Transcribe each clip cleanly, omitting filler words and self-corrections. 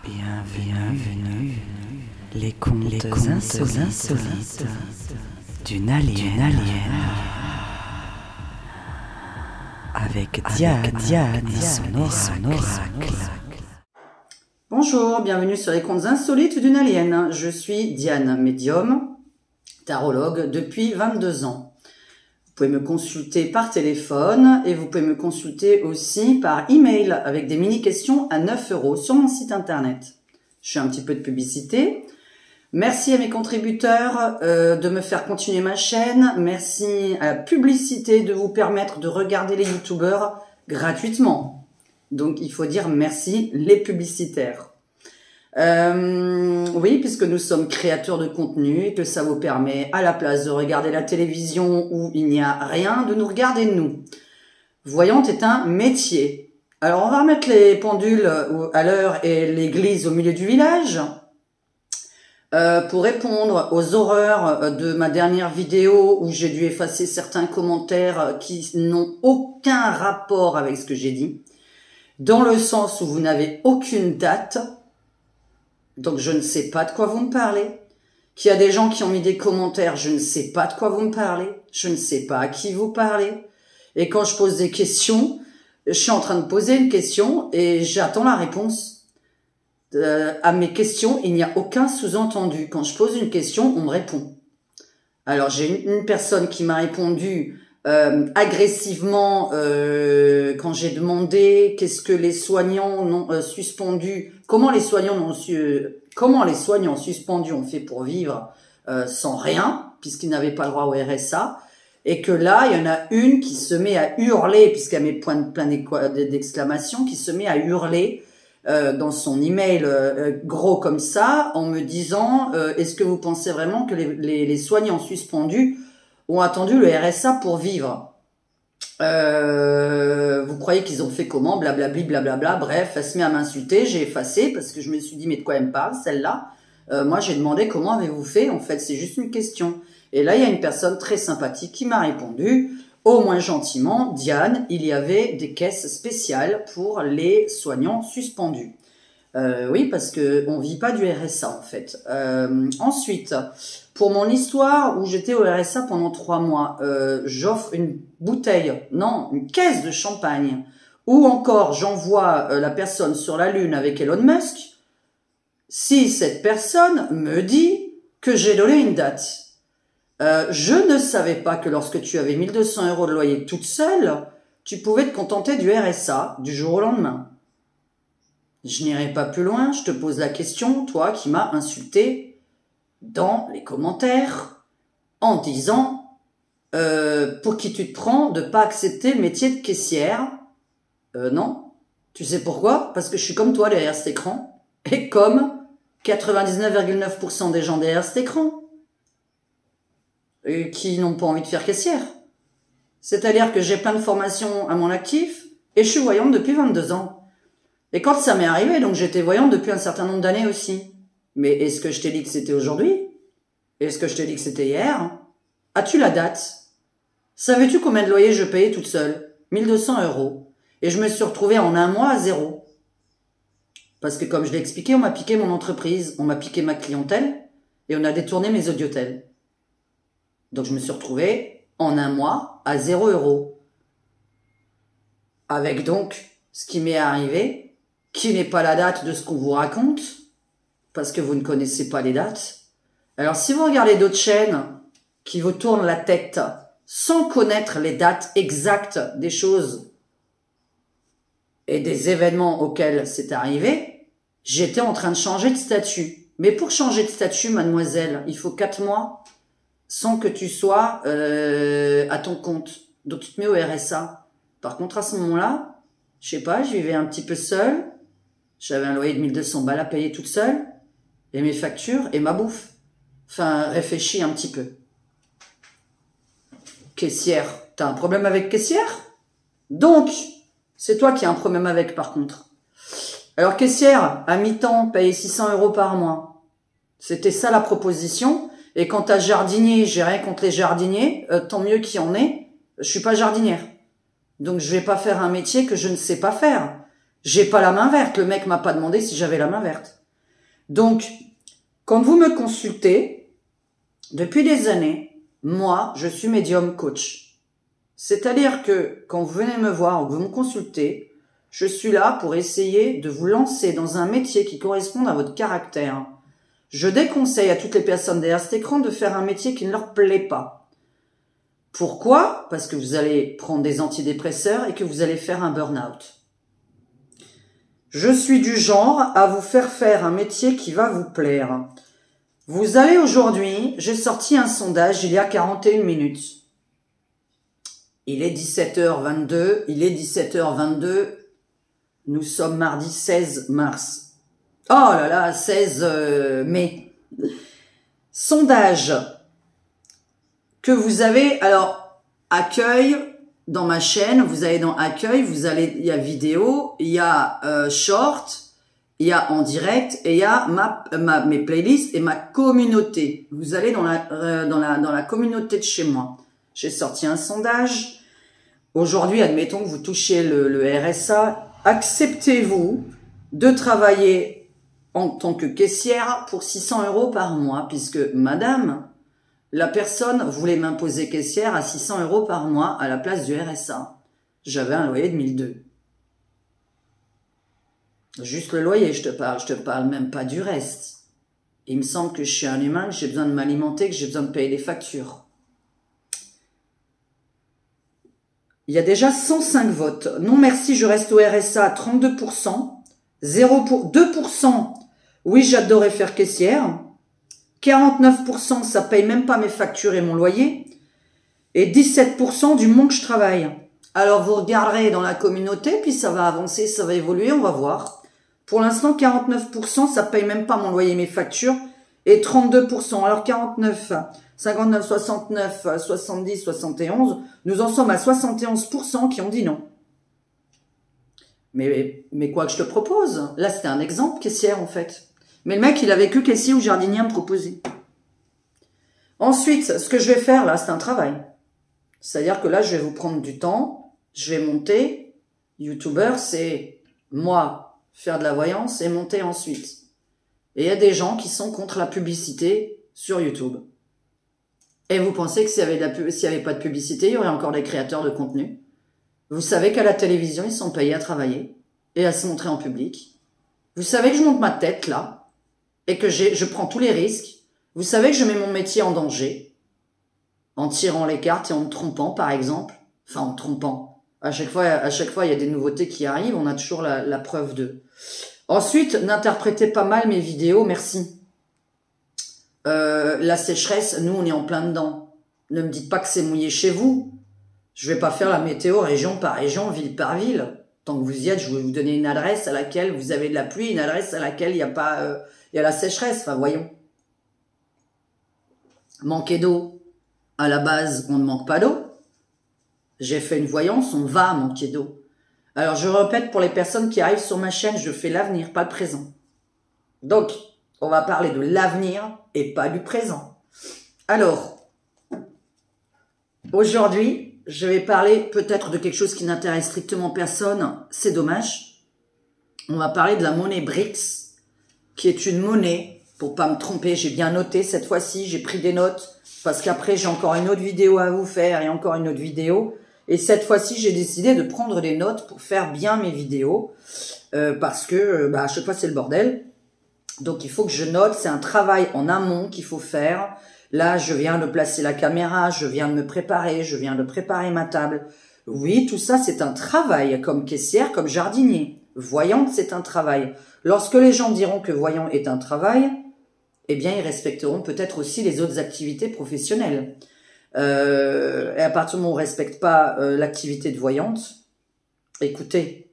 Bienvenue. Les contes insolites d'une alien. Avec Diane et son oracle. Bonjour, bienvenue sur les contes insolites d'une alien. Je suis Diane, médium, tarologue depuis 22 ans. Vous pouvez me consulter par téléphone et vous pouvez me consulter aussi par email avec des mini-questions à 9 € sur mon site internet. Je fais un petit peu de publicité. Merci à mes contributeurs de me faire continuer ma chaîne. Merci à la publicité de vous permettre de regarder les youtubeurs gratuitement. Donc il faut dire merci les publicitaires. Oui, puisque nous sommes créateurs de contenu et que ça vous permet, à la place de regarder la télévision où il n'y a rien, de nous regarder nous. Voyante est un métier. Alors on va remettre les pendules à l'heure et l'église au milieu du village pour répondre aux horreurs de ma dernière vidéo où j'ai dû effacer certains commentaires qui n'ont aucun rapport avec ce que j'ai dit, dans le sens où vous n'avez aucune date. Donc je ne sais pas de quoi vous me parlez. Qu'il y a des gens qui ont mis des commentaires, je ne sais pas de quoi vous me parlez. Je ne sais pas à qui vous parlez. Et quand je pose des questions, je suis en train de poser une question et j'attends la réponse. À mes questions, il n'y a aucun sous-entendu. Quand je pose une question, on me répond. Alors j'ai une personne qui m'a répondu agressivement quand j'ai demandé qu'est-ce que les soignants non suspendus, comment les soignants suspendus ont fait pour vivre sans rien, puisqu'ils n'avaient pas le droit au RSA, et que là il y en a une qui se met à hurler, puisqu'elle met plein d'exclamations, qui se met à hurler dans son email gros comme ça, en me disant est-ce que vous pensez vraiment que les soignants suspendus ont attendu le RSA pour vivre? Vous croyez qu'ils ont fait comment? Blablabli, blablabla. Bref, elle se met à m'insulter. J'ai effacé parce que je me suis dit, mais de quoi elle me parle, celle-là? Moi, j'ai demandé comment avez-vous fait? En fait, c'est juste une question. Et là, il y a une personne très sympathique qui m'a répondu, au moins gentiment, Diane, il y avait des caisses spéciales pour les soignants suspendus. Oui, parce que on vit pas du RSA en fait. Ensuite, pour mon histoire où j'étais au RSA pendant 3 mois, j'offre une une caisse de champagne, ou encore j'envoie la personne sur la Lune avec Elon Musk, si cette personne me dit que j'ai donné une date. Je ne savais pas que lorsque tu avais 1200 € de loyer toute seule, tu pouvais te contenter du RSA du jour au lendemain. Je n'irai pas plus loin, je te pose la question, toi qui m'as insulté dans les commentaires en disant pour qui tu te prends de pas accepter le métier de caissière. Non. Tu sais pourquoi? Parce que je suis comme toi derrière cet écran et comme 99,9% des gens derrière cet écran et qui n'ont pas envie de faire caissière. C'est-à-dire que j'ai plein de formations à mon actif et je suis voyante depuis 22 ans. Et quand ça m'est arrivé, donc j'étais voyante depuis un certain nombre d'années aussi. Mais est-ce que je t'ai dit que c'était aujourd'hui? Est-ce que je t'ai dit que c'était hier? As-tu la date? Savais-tu combien de loyer je payais toute seule? 1200 €. Et je me suis retrouvée en un mois à 0. Parce que comme je l'ai expliqué, on m'a piqué mon entreprise, on m'a piqué ma clientèle et on a détourné mes audiotels. Donc je me suis retrouvée en un mois à 0 €. Avec donc ce qui m'est arrivé, qui n'est pas la date de ce qu'on vous raconte, parce que vous ne connaissez pas les dates. Alors si vous regardez d'autres chaînes qui vous tournent la tête sans connaître les dates exactes des choses et des événements auxquels c'est arrivé, j'étais en train de changer de statut. Mais pour changer de statut, mademoiselle, il faut 4 mois sans que tu sois à ton compte. Donc tu te mets au RSA. Par contre, à ce moment-là, je sais pas, je vivais un petit peu seule. J'avais un loyer de 1200 balles à payer toute seule. Et mes factures et ma bouffe. Enfin, réfléchis un petit peu. Caissière. T'as un problème avec caissière? Donc, c'est toi qui as un problème avec, par contre. Alors, caissière, à mi-temps, payer 600 € par mois. C'était ça la proposition. Et quant à jardinier, j'ai rien contre les jardiniers. Tant mieux qu'il y en ait. Je suis pas jardinière. Donc, je vais pas faire un métier que je ne sais pas faire. J'ai pas la main verte. Le mec m'a pas demandé si j'avais la main verte. Donc, quand vous me consultez, depuis des années, moi, je suis médium coach. C'est-à-dire que quand vous venez me voir ou que vous me consultez, je suis là pour essayer de vous lancer dans un métier qui corresponde à votre caractère. Je déconseille à toutes les personnes derrière cet écran de faire un métier qui ne leur plaît pas. Pourquoi? Parce que vous allez prendre des antidépresseurs et que vous allez faire un burn-out. Je suis du genre à vous faire un métier qui va vous plaire. Vous allez aujourd'hui, j'ai sorti un sondage il y a 41 minutes. Il est 17h22, nous sommes mardi 16 mars. Oh là là, 16 mai. Sondage que vous avez, alors, accueil, dans ma chaîne, vous allez dans accueil, il y a vidéo, il y a short, il y a en direct et il y a mes playlists et ma communauté. Vous allez dans la communauté de chez moi. J'ai sorti un sondage. Aujourd'hui, admettons que vous touchez le RSA. Acceptez-vous de travailler en tant que caissière pour 600 € par mois, puisque madame, la personne voulait m'imposer caissière à 600 € par mois à la place du RSA. J'avais un loyer de 1002. Juste le loyer, je te parle même pas du reste. Il me semble que je suis un humain, que j'ai besoin de m'alimenter, que j'ai besoin de payer des factures. Il y a déjà 105 votes. Non merci, je reste au RSA à 32%. 2%, oui j'adorais faire caissière. 49%, ça paye même pas mes factures et mon loyer. Et 17% du monde que je travaille. Alors vous regarderez dans la communauté, puis ça va avancer, ça va évoluer, on va voir. Pour l'instant, 49%, ça paye même pas mon loyer et mes factures. Et 32%, alors 49, 59, 69, 70, 71, nous en sommes à 71% qui ont dit non. Mais quoi que je te propose? Là, c'était un exemple caissière, en fait. Mais le mec, il avait que caissier ou jardinier à me proposer. Ensuite, ce que je vais faire, là, c'est un travail. C'est-à-dire que là, je vais vous prendre du temps, je vais monter. YouTuber, c'est moi, faire de la voyance et monter ensuite. Et il y a des gens qui sont contre la publicité sur YouTube. Et vous pensez que s'il n'y avait pas de publicité, il y aurait encore des créateurs de contenu? Vous savez qu'à la télévision, ils sont payés à travailler et à se montrer en public. Vous savez que je monte ma tête, là, et que je prends tous les risques. Vous savez que je mets mon métier en danger, en tirant les cartes et en me trompant, par exemple. Enfin, en me trompant. À chaque fois, il y a des nouveautés qui arrivent, on a toujours la preuve d'eux. Ensuite, n'interprétez pas mal mes vidéos, merci. La sécheresse, nous, on est en plein dedans. Ne me dites pas que c'est mouillé chez vous. Je vais pas faire la météo région par région, ville par ville. Tant que vous y êtes, je vais vous donner une adresse à laquelle vous avez de la pluie, une adresse à laquelle il y a la sécheresse. Enfin, voyons. Manquer d'eau. À la base, on ne manque pas d'eau. J'ai fait une voyance, on va manquer d'eau. Alors, je répète pour les personnes qui arrivent sur ma chaîne, je fais l'avenir, pas le présent. Donc, on va parler de l'avenir et pas du présent. Alors, aujourd'hui, je vais parler peut-être de quelque chose qui n'intéresse strictement personne. C'est dommage. On va parler de la monnaie BRICS, qui est une monnaie, pour pas me tromper, j'ai bien noté cette fois-ci, j'ai pris des notes, parce qu'après j'ai encore une autre vidéo à vous faire et encore une autre vidéo. Et cette fois-ci, j'ai décidé de prendre des notes pour faire bien mes vidéos, parce que à chaque fois c'est le bordel. Donc il faut que je note, c'est un travail en amont qu'il faut faire. Là, je viens de placer la caméra, je viens de me préparer, je viens de préparer ma table. Oui, tout ça, c'est un travail, comme caissière, comme jardinier. Voyante, c'est un travail. Lorsque les gens diront que voyant est un travail, eh bien, ils respecteront peut-être aussi les autres activités professionnelles. Et à partir du moment où on ne respecte pas l'activité de voyante, écoutez,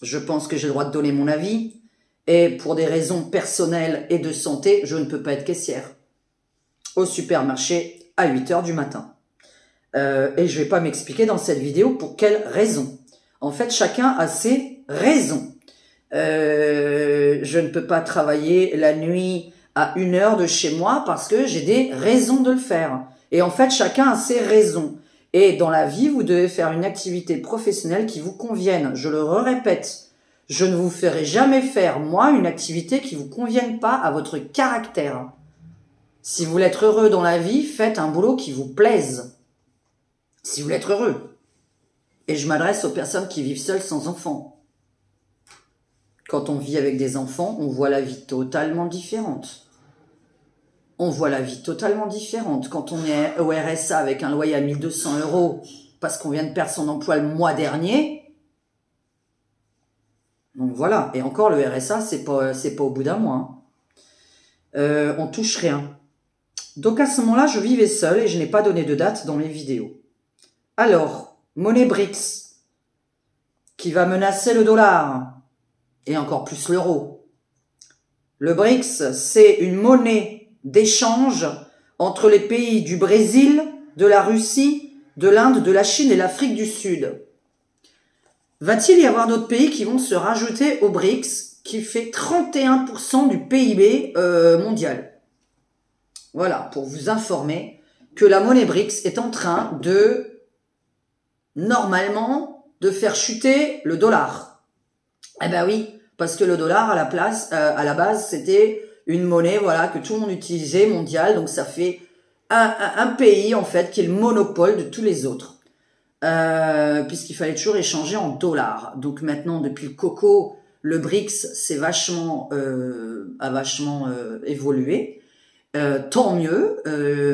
je pense que j'ai le droit de donner mon avis, et pour des raisons personnelles et de santé, je ne peux pas être caissière au supermarché à 8 h du matin. Et je vais pas m'expliquer dans cette vidéo pour quelles raisons. En fait, chacun a ses raisons. Je ne peux pas travailler la nuit à 1 h de chez moi parce que j'ai des raisons de le faire. Et en fait, chacun a ses raisons. Et dans la vie, vous devez faire une activité professionnelle qui vous convienne. Je le répète. Je ne vous ferai jamais faire, moi, une activité qui ne vous convienne pas à votre caractère. Si vous voulez être heureux dans la vie, faites un boulot qui vous plaise. Si vous voulez être heureux. Et je m'adresse aux personnes qui vivent seules sans enfants. Quand on vit avec des enfants, on voit la vie totalement différente. On voit la vie totalement différente. Quand on est au RSA avec un loyer à 1 200 € parce qu'on vient de perdre son emploi le mois dernier. Donc voilà. Et encore, le RSA, c'est pas au bout d'un mois. On touche rien. Donc à ce moment-là, je vivais seule et je n'ai pas donné de date dans mes vidéos. Alors, monnaie BRICS, qui va menacer le dollar, et encore plus l'euro. Le BRICS, c'est une monnaie d'échange entre les pays du Brésil, de la Russie, de l'Inde, de la Chine et l'Afrique du Sud. Va-t-il y avoir d'autres pays qui vont se rajouter au BRICS, qui fait 31% du PIB mondial? Voilà, pour vous informer que la monnaie BRICS est en train de, normalement, de faire chuter le dollar. Eh ben oui, parce que le dollar, à la base, c'était une monnaie, voilà, que tout le monde utilisait, mondiale, donc ça fait un pays, en fait, qui est le monopole de tous les autres. Puisqu'il fallait toujours échanger en dollars. Donc maintenant, depuis le coco, le BRICS, c'est a vachement évolué. Tant mieux.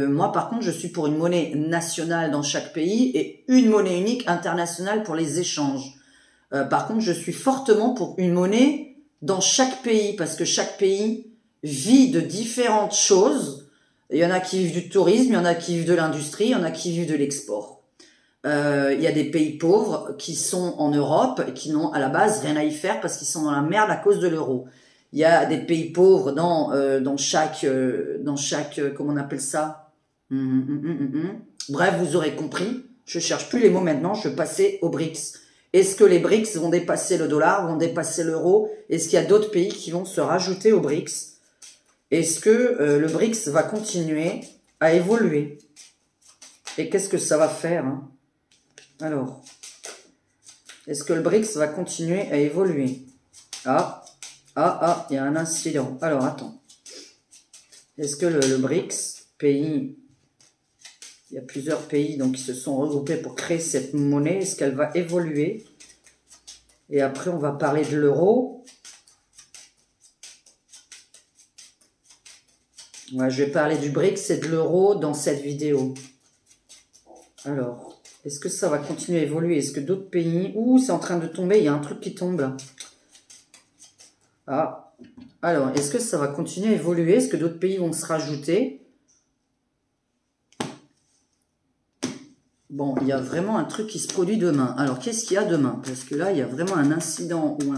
Moi, par contre, je suis pour une monnaie nationale dans chaque pays et une monnaie unique internationale pour les échanges. Par contre, je suis fortement pour une monnaie dans chaque pays parce que chaque pays vit de différentes choses. Il y en a qui vivent du tourisme, il y en a qui vivent de l'industrie, il y en a qui vivent de l'export. Il y a des pays pauvres qui sont en Europe et qui n'ont à la base rien à y faire parce qu'ils sont dans la merde à cause de l'euro. Il y a des pays pauvres dans chaque comment on appelle ça? Bref, vous aurez compris. Je cherche plus les mots maintenant. Je vais passer aux BRICS. Est-ce que les BRICS vont dépasser le dollar, vont dépasser l'euro? Est-ce qu'il y a d'autres pays qui vont se rajouter aux BRICS? Est-ce que le BRICS va continuer à évoluer? Et qu'est-ce que ça va faire, hein? Alors, est-ce que le BRICS va continuer à évoluer? Il y a un incident. Alors, attends. Est-ce que le BRICS, pays, il y a plusieurs pays donc qui se sont regroupés pour créer cette monnaie, est-ce qu'elle va évoluer? Et après, on va parler de l'euro. Ouais, je vais parler du BRICS et de l'euro dans cette vidéo. Alors, est-ce que ça va continuer à évoluer? Est-ce que d'autres pays... Ouh, c'est en train de tomber, il y a un truc qui tombe là. Ah, alors, est-ce que ça va continuer à évoluer? Est-ce que d'autres pays vont se rajouter? Bon, il y a vraiment un truc qui se produit demain. Alors, qu'est-ce qu'il y a demain? Parce que là, il y a vraiment un incident ou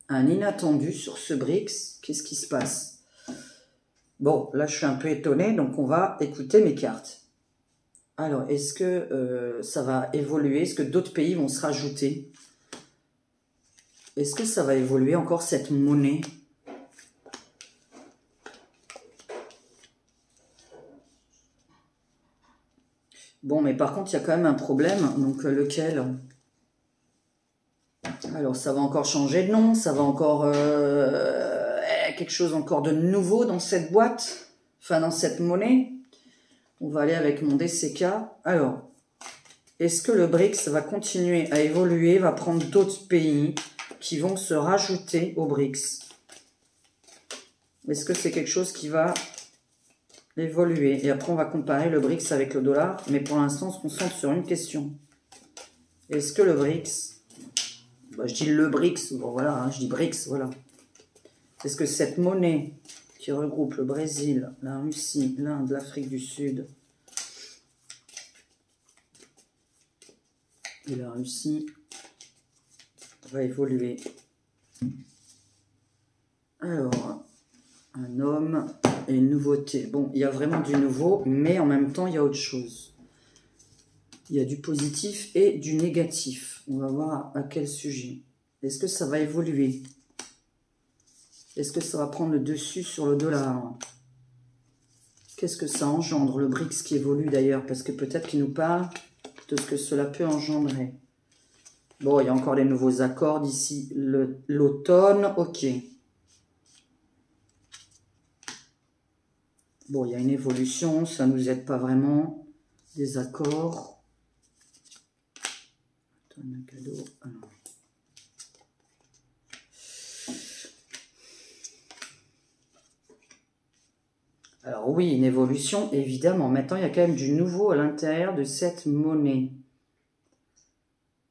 un inattendu sur ce BRICS. Qu'est-ce qui se passe? Bon, là, je suis un peu étonnée, donc on va écouter mes cartes. Alors, est-ce que ça va évoluer? Est-ce que d'autres pays vont se rajouter? Est-ce que ça va évoluer encore cette monnaie? Bon, mais par contre, il y a quand même un problème. Donc, lequel? Alors, ça va encore changer de nom. Ça va encore... quelque chose encore de nouveau dans cette boîte. Enfin, dans cette monnaie. On va aller avec mon DCK. Alors, est-ce que le BRICS va continuer à évoluer, va prendre d'autres pays qui vont se rajouter au BRICS? Est-ce que c'est quelque chose qui va évoluer? Et après, on va comparer le BRICS avec le dollar. Mais pour l'instant, on se concentre sur une question. Est-ce que le BRICS... je dis le BRICS, bon voilà, hein, je dis BRICS, voilà. Est-ce que cette monnaie qui regroupe le Brésil, la Russie, l'Inde, l'Afrique du Sud et la Russie va évoluer? Alors, un homme et une nouveauté. Bon, il y a vraiment du nouveau, mais en même temps, il y a autre chose. Il y a du positif et du négatif. On va voir à quel sujet. Est-ce que ça va évoluer? Est-ce que ça va prendre le dessus sur le dollar? Qu'est-ce que ça engendre, le BRICS qui évolue d'ailleurs? Parce que peut-être qu'il nous parle de ce que cela peut engendrer. Bon, il y a encore les nouveaux accords d'ici l'automne. Ok. Bon, il y a une évolution, ça ne nous aide pas vraiment. Des accords. Un cadeau. Alors oui, une évolution, évidemment. Maintenant, il y a quand même du nouveau à l'intérieur de cette monnaie.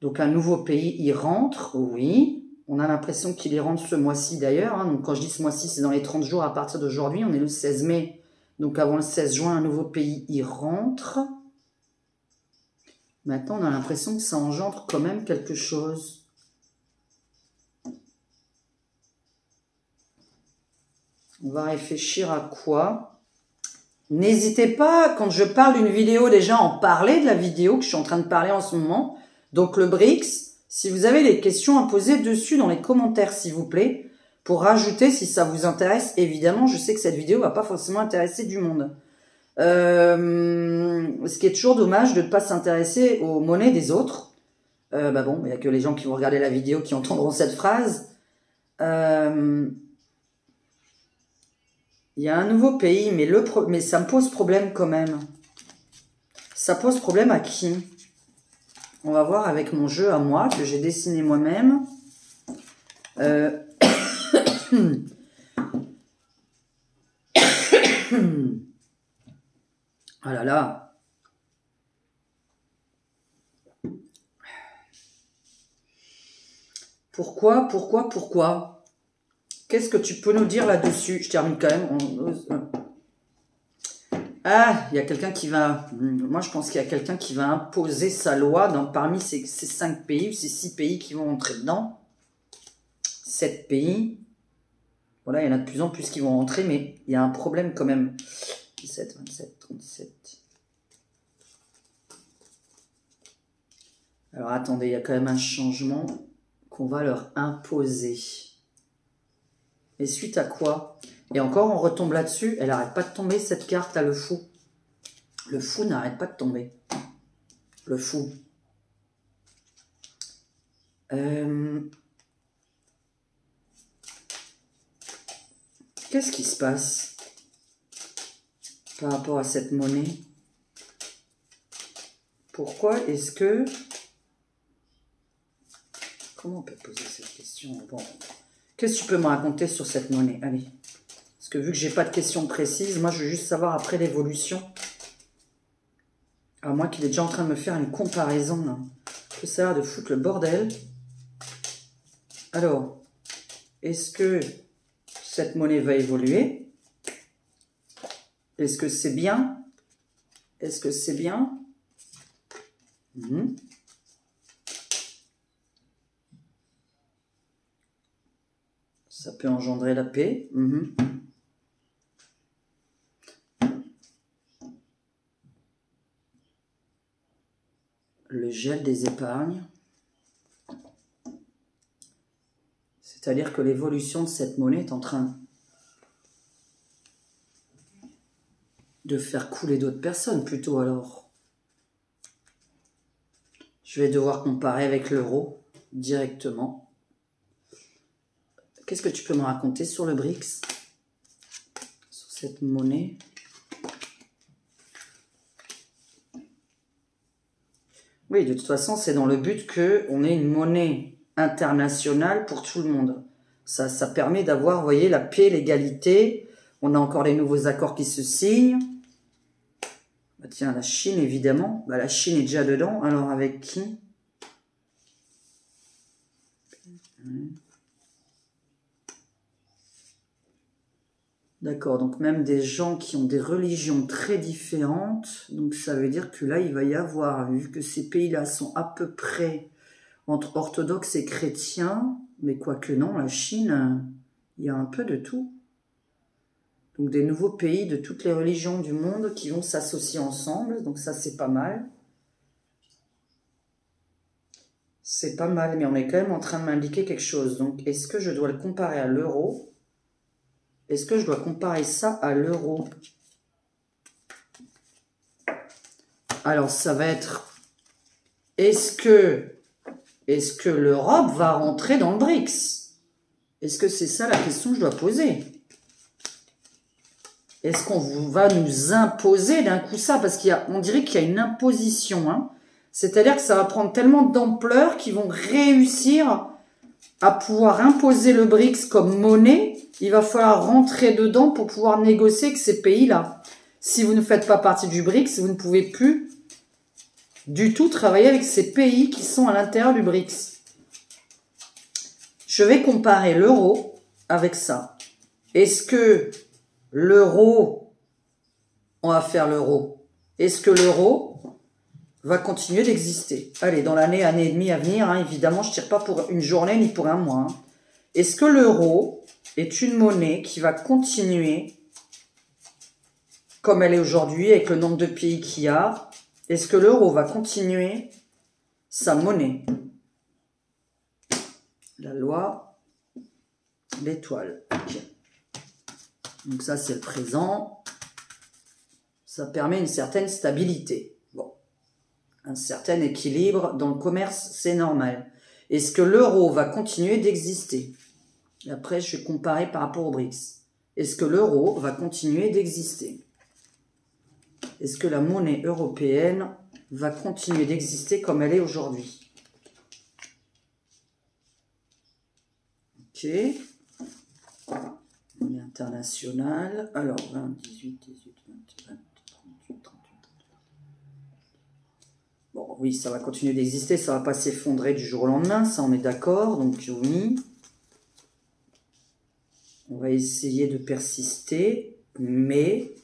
Donc un nouveau pays y rentre, oui. On a l'impression qu'il y rentre ce mois-ci d'ailleurs. Hein. Donc quand je dis ce mois-ci, c'est dans les 30 jours à partir d'aujourd'hui. On est le 16 mai. Donc avant le 16 juin, un nouveau pays y rentre. Maintenant, on a l'impression que ça engendre quand même quelque chose. On va réfléchir à quoi? N'hésitez pas, quand je parle d'une vidéo, déjà en parler de la vidéo que je suis en train de parler en ce moment. Donc le BRICS, si vous avez des questions à poser dessus dans les commentaires, s'il vous plaît, pour rajouter si ça vous intéresse. Évidemment, je sais que cette vidéo va pas forcément intéresser du monde. Ce qui est toujours dommage de ne pas s'intéresser aux monnaies des autres. Bah bon, il n'y a que les gens qui vont regarder la vidéo qui entendront cette phrase. Il y a un nouveau pays, mais ça me pose problème quand même. Ça pose problème à qui? On va voir avec mon jeu à moi, que j'ai dessiné moi-même. Ah là là. Pourquoi? Qu'est-ce que tu peux nous dire là-dessus? Je termine quand même. Ah, il y a quelqu'un qui va... Moi, je pense qu'il y a quelqu'un qui va imposer sa loi parmi ces 5 pays, ou ces 6 pays qui vont entrer dedans. 7 pays. Voilà, il y en a de plus en plus qui vont rentrer, mais il y a un problème quand même. 17, 27, 37... Alors, attendez, il y a quand même un changement qu'on va leur imposer. Et suite à quoi? Et encore, on retombe là-dessus. Elle n'arrête pas de tomber, cette carte, là, le fou. Le fou n'arrête pas de tomber. Le fou. Qu'est-ce qui se passe par rapport à cette monnaie? Pourquoi est-ce que... Comment on peut poser cette question? Bon. Qu'est-ce que tu peux me raconter sur cette monnaie? Allez. Parce que vu que j'ai pas de questions précises, moi je veux juste savoir après l'évolution. À moins qu'il est déjà en train de me faire une comparaison. Là. Que ça a l'air de foutre le bordel. Alors, est-ce que cette monnaie va évoluer? Est-ce que c'est bien? Est-ce que c'est bien? Ça peut engendrer la paix. Le gel des épargnes. C'est-à-dire que l'évolution de cette monnaie est en train de faire couler d'autres personnes plutôt alors. Je vais devoir comparer avec l'euro directement. Qu'est-ce que tu peux me raconter sur le BRICS? Sur cette monnaie? Oui, de toute façon, c'est dans le but qu'on ait une monnaie internationale pour tout le monde. Ça permet d'avoir, vous voyez, la paix, l'égalité. On a encore les nouveaux accords qui se signent. Bah, tiens, la Chine, évidemment. Bah, la Chine est déjà dedans. Alors, avec qui? D'accord, donc même des gens qui ont des religions très différentes, donc ça veut dire que là, il va y avoir, vu que ces pays-là sont à peu près entre orthodoxes et chrétiens, mais quoique non, la Chine, il y a un peu de tout. Donc des nouveaux pays de toutes les religions du monde qui vont s'associer ensemble, donc ça c'est pas mal. C'est pas mal, mais on est quand même en train de m'indiquer quelque chose. Donc est-ce que je dois le comparer à l'euro ? Est-ce que je dois comparer ça à l'euro? Alors, ça va être... Est-ce que est-ce que l'Europe va rentrer dans le BRICS? Est-ce que c'est ça la question que je dois poser? Est-ce qu'on va nous imposer d'un coup ça? Parce qu'on dirait qu'il y a une imposition. Hein. C'est-à-dire que ça va prendre tellement d'ampleur qu'ils vont réussir à pouvoir imposer le BRICS comme monnaie. Il va falloir rentrer dedans pour pouvoir négocier avec ces pays-là. Si vous ne faites pas partie du BRICS, vous ne pouvez plus du tout travailler avec ces pays qui sont à l'intérieur du BRICS. Je vais comparer l'euro avec ça. Est-ce que l'euro, on va faire l'euro. Est-ce que l'euro va continuer d'exister? Allez, dans année et demie à venir, hein, évidemment, je ne tire pas pour une journée ni pour un mois. Hein. Est-ce que l'euro est une monnaie qui va continuer comme elle est aujourd'hui avec le nombre de pays qu'il y a? Est-ce que l'euro va continuer sa monnaie? La loi, l'étoile. Okay. Donc ça, c'est le présent. Ça permet une certaine stabilité. Bon. Un certain équilibre dans le commerce, c'est normal. Est-ce que l'euro va continuer d'exister? Et après, je vais comparer par rapport au BRICS. Est-ce que l'euro va continuer d'exister? Est-ce que la monnaie européenne va continuer d'exister comme elle est aujourd'hui? Ok. Monnaie internationale. Alors, 20, 18, 18, 20, 20, 38, 38. Bon, oui, ça va continuer d'exister. Ça ne va pas s'effondrer du jour au lendemain. Ça, on est d'accord. Donc, oui. On va essayer de persister. Mais...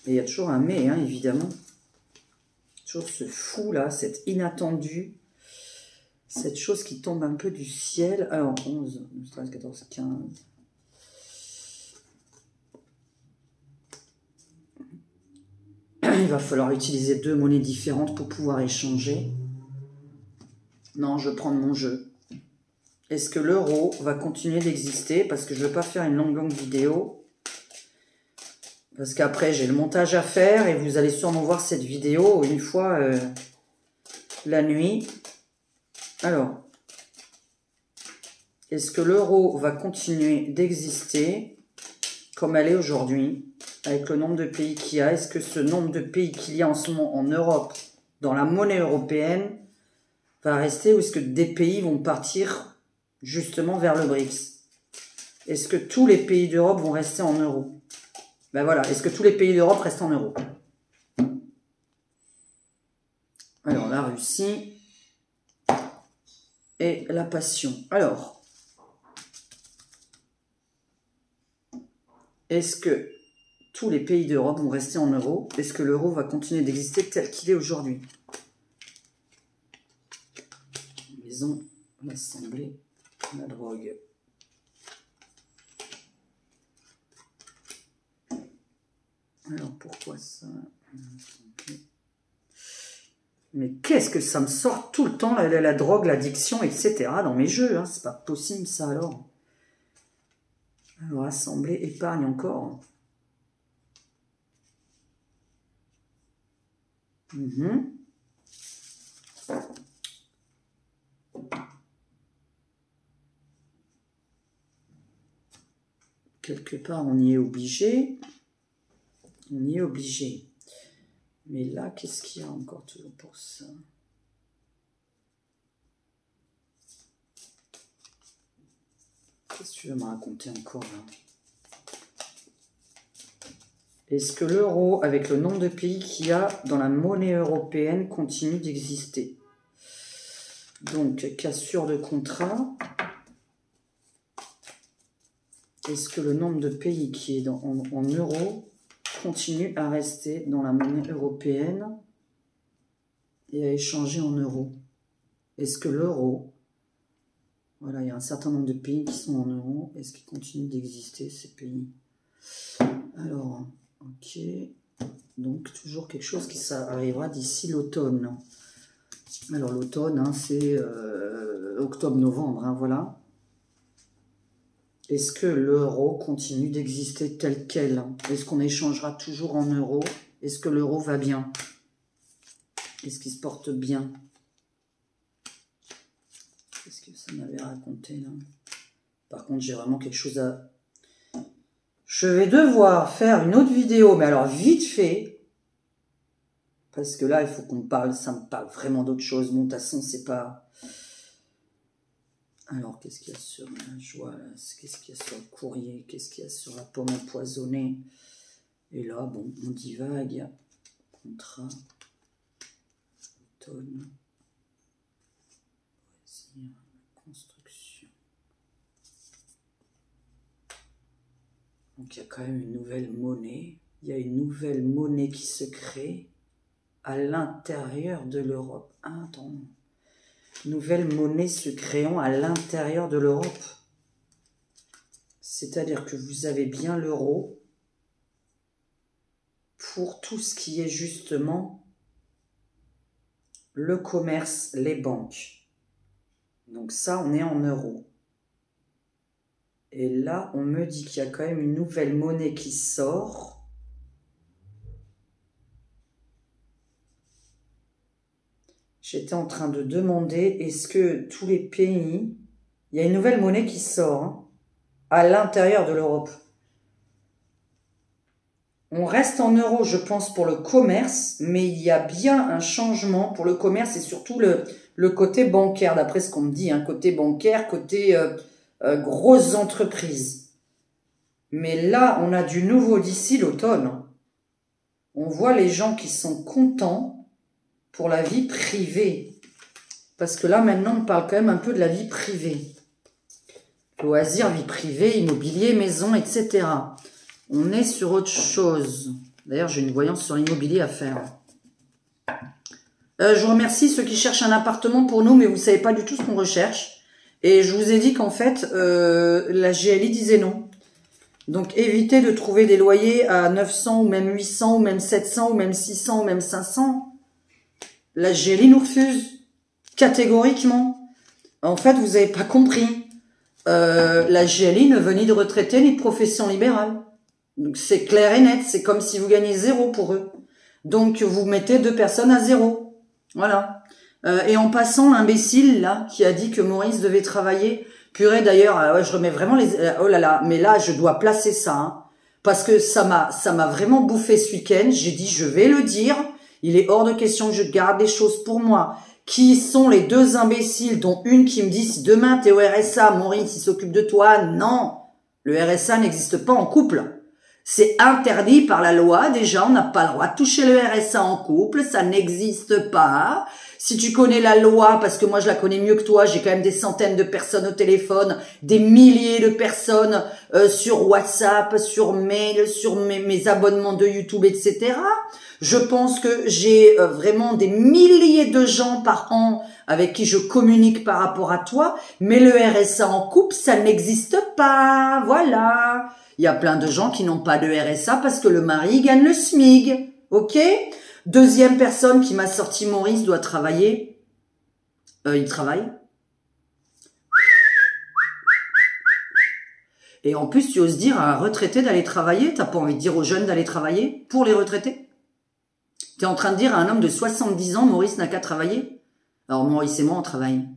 Et il y a toujours un mais, hein, évidemment. Toujours ce fou là, cet inattendu. Cette chose qui tombe un peu du ciel. Alors, 11, 12, 13, 14, 15. Il va falloir utiliser deux monnaies différentes pour pouvoir échanger. Non, je vais prendre mon jeu. Est-ce que l'euro va continuer d'exister? Parce que je ne veux pas faire une longue vidéo. Parce qu'après, j'ai le montage à faire et vous allez sûrement voir cette vidéo une fois la nuit. Alors, est-ce que l'euro va continuer d'exister comme elle est aujourd'hui, avec le nombre de pays qu'il y a? Est-ce que ce nombre de pays qu'il y a en ce moment en Europe, dans la monnaie européenne, va rester ou est-ce que des pays vont partir justement vers le BRICS? Est-ce que tous les pays d'Europe vont rester en euros? Ben voilà, est-ce que tous les pays d'Europe restent en euros? Alors, la Russie et la passion. Alors, est-ce que tous les pays d'Europe vont rester en euros? Est-ce que l'euro va continuer d'exister tel qu'il est aujourd'hui? Maison, l'Assemblée, la drogue. Alors, pourquoi ça? Mais qu'est-ce que ça me sort tout le temps, la drogue, l'addiction, etc. dans mes jeux, hein? C'est pas possible, ça, alors. Alors, assemblée, épargne encore. Quelque part, on y est obligé. On y est obligé. Mais là, qu'est-ce qu'il y a encore toujours pour ça? Qu'est-ce que tu veux me raconter encore là? Est-ce que l'euro, avec le nombre de pays qu'il y a dans la monnaie européenne, continue d'exister? Donc, cassure de contrat. Est-ce que le nombre de pays qui est en euros continue à rester dans la monnaie européenne et à échanger en euros? Est-ce que l'euro, voilà, il y a un certain nombre de pays qui sont en euros, est-ce qu'ils continuent d'exister, ces pays? Alors, ok, donc toujours quelque chose qui ça arrivera d'ici l'automne. Alors l'automne, hein, c'est octobre-novembre, hein, voilà. Est-ce que l'euro continue d'exister tel quel? Est-ce qu'on échangera toujours en euros? Est-ce que l'euro va bien? Est-ce qu'il se porte bien? Ça m'avait raconté, là. Par contre, j'ai vraiment quelque chose à... Je vais devoir faire une autre vidéo, mais alors vite fait. Parce que là, il faut qu'on parle, ça me parle vraiment d'autre chose. Bon, de toute façon, c'est pas... Alors, qu'est-ce qu'il y a sur la joie, là? Qu'est-ce qu'il y a sur le courrier? Qu'est-ce qu'il y a sur la pomme empoisonnée? Et là, bon, on divague. Contrat. Automne. Loisir. Construction. Donc, il y a quand même une nouvelle monnaie. Il y a une nouvelle monnaie qui se crée à l'intérieur de l'Europe. Ah, attends. Nouvelle monnaie se créant à l'intérieur de l'Europe. C'est-à-dire que vous avez bien l'euro pour tout ce qui est justement le commerce, les banques. Donc ça, on est en euros. Et là, on me dit qu'il y a quand même une nouvelle monnaie qui sort. J'étais en train de demander, est-ce que tous les pays... Il y a une nouvelle monnaie qui sort hein, à l'intérieur de l'Europe. On reste en euros, je pense, pour le commerce, mais il y a bien un changement pour le commerce et surtout le côté bancaire, d'après ce qu'on me dit. Hein, côté bancaire, côté grosses entreprises. Mais là, on a du nouveau d'ici l'automne. On voit les gens qui sont contents pour la vie privée. Parce que là, maintenant, on parle quand même un peu de la vie privée. Loisirs, vie privée, immobilier, maison, etc. On est sur autre chose. D'ailleurs, j'ai une voyance sur l'immobilier à faire. Je vous remercie ceux qui cherchent un appartement pour nous, mais vous ne savez pas du tout ce qu'on recherche. Et je vous ai dit qu'en fait, la GLI disait non. Donc, évitez de trouver des loyers à 900 ou même 800 ou même 700 ou même 600 ou même 500. La GLI nous refuse, catégoriquement. En fait, vous n'avez pas compris. La GLI ne veut ni de retraités ni de profession libérale. Donc, c'est clair et net. C'est comme si vous gagnez 0 pour eux. Donc, vous mettez 2 personnes à 0. Voilà. Et en passant, l'imbécile, là, qui a dit que Maurice devait travailler... Purée, d'ailleurs, ouais, je remets vraiment les... Oh là là, mais là, je dois placer ça. Hein, parce que ça m'a vraiment bouffé ce week-end. J'ai dit, je vais le dire... Il est hors de question que je garde des choses pour moi. Qui sont les 2 imbéciles, dont une qui me dit, si demain t'es au RSA, Maurice, il s'occupe de toi. Non, le RSA n'existe pas en couple. C'est interdit par la loi. Déjà, on n'a pas le droit de toucher le RSA en couple. Ça n'existe pas. Si tu connais la loi, parce que moi je la connais mieux que toi, j'ai quand même des centaines de personnes au téléphone, des milliers de personnes sur WhatsApp, sur mail, sur mes abonnements de YouTube, etc. Je pense que j'ai vraiment des milliers de gens par an avec qui je communique par rapport à toi, mais le RSA en couple, ça n'existe pas. Voilà. Il y a plein de gens qui n'ont pas de RSA parce que le mari gagne le SMIG. Ok ? Deuxième personne qui m'a sorti Maurice doit travailler. Il travaille. Et en plus, tu oses dire à un retraité d'aller travailler. T'as pas envie de dire aux jeunes d'aller travailler pour les retraités? T'es en train de dire à un homme de 70 ans, Maurice n'a qu'à travailler? Alors Maurice et moi, on travaille.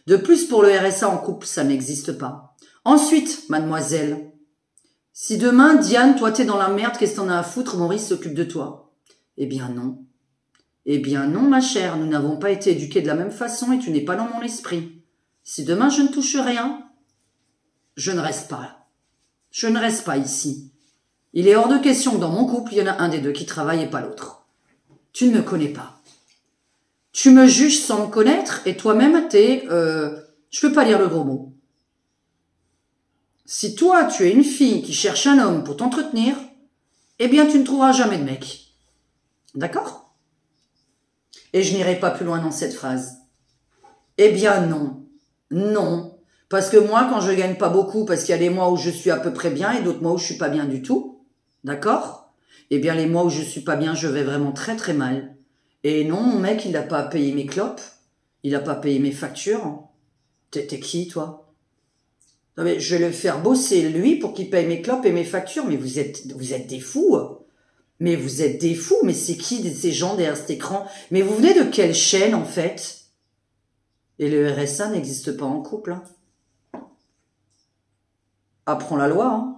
De plus, pour le RSA en couple, ça n'existe pas. Ensuite, mademoiselle, si demain, Diane, toi t'es dans la merde, qu'est-ce que t'en as à foutre, Maurice s'occupe de toi? Eh bien non. Eh bien non, ma chère, nous n'avons pas été éduqués de la même façon et tu n'es pas dans mon esprit. Si demain je ne touche rien, je ne reste pas là. Je ne reste pas ici. Il est hors de question que dans mon couple, il y en a un des 2 qui travaille et pas l'autre. Tu ne me connais pas. Tu me juges sans me connaître et toi-même, je peux pas lire le gros mot. Si toi, tu es une fille qui cherche un homme pour t'entretenir, eh bien tu ne trouveras jamais de mec. D'accord? Et je n'irai pas plus loin dans cette phrase. Eh bien non. Non. Parce que moi, quand je gagne pas beaucoup, parce qu'il y a des mois où je suis à peu près bien et d'autres mois où je suis pas bien du tout. D'accord? Eh bien les mois où je suis pas bien, je vais vraiment très très mal. Et non, mon mec, il n'a pas payé mes clopes. Il n'a pas payé mes factures. T'es qui, toi? Non mais je vais le faire bosser, lui, pour qu'il paye mes clopes et mes factures. Mais vous êtes des fous. Mais vous êtes des fous, mais c'est qui ces gens derrière cet écran? Mais vous venez de quelle chaîne, en fait? Et le RSA n'existe pas en couple. Hein. Apprends la loi. Hein.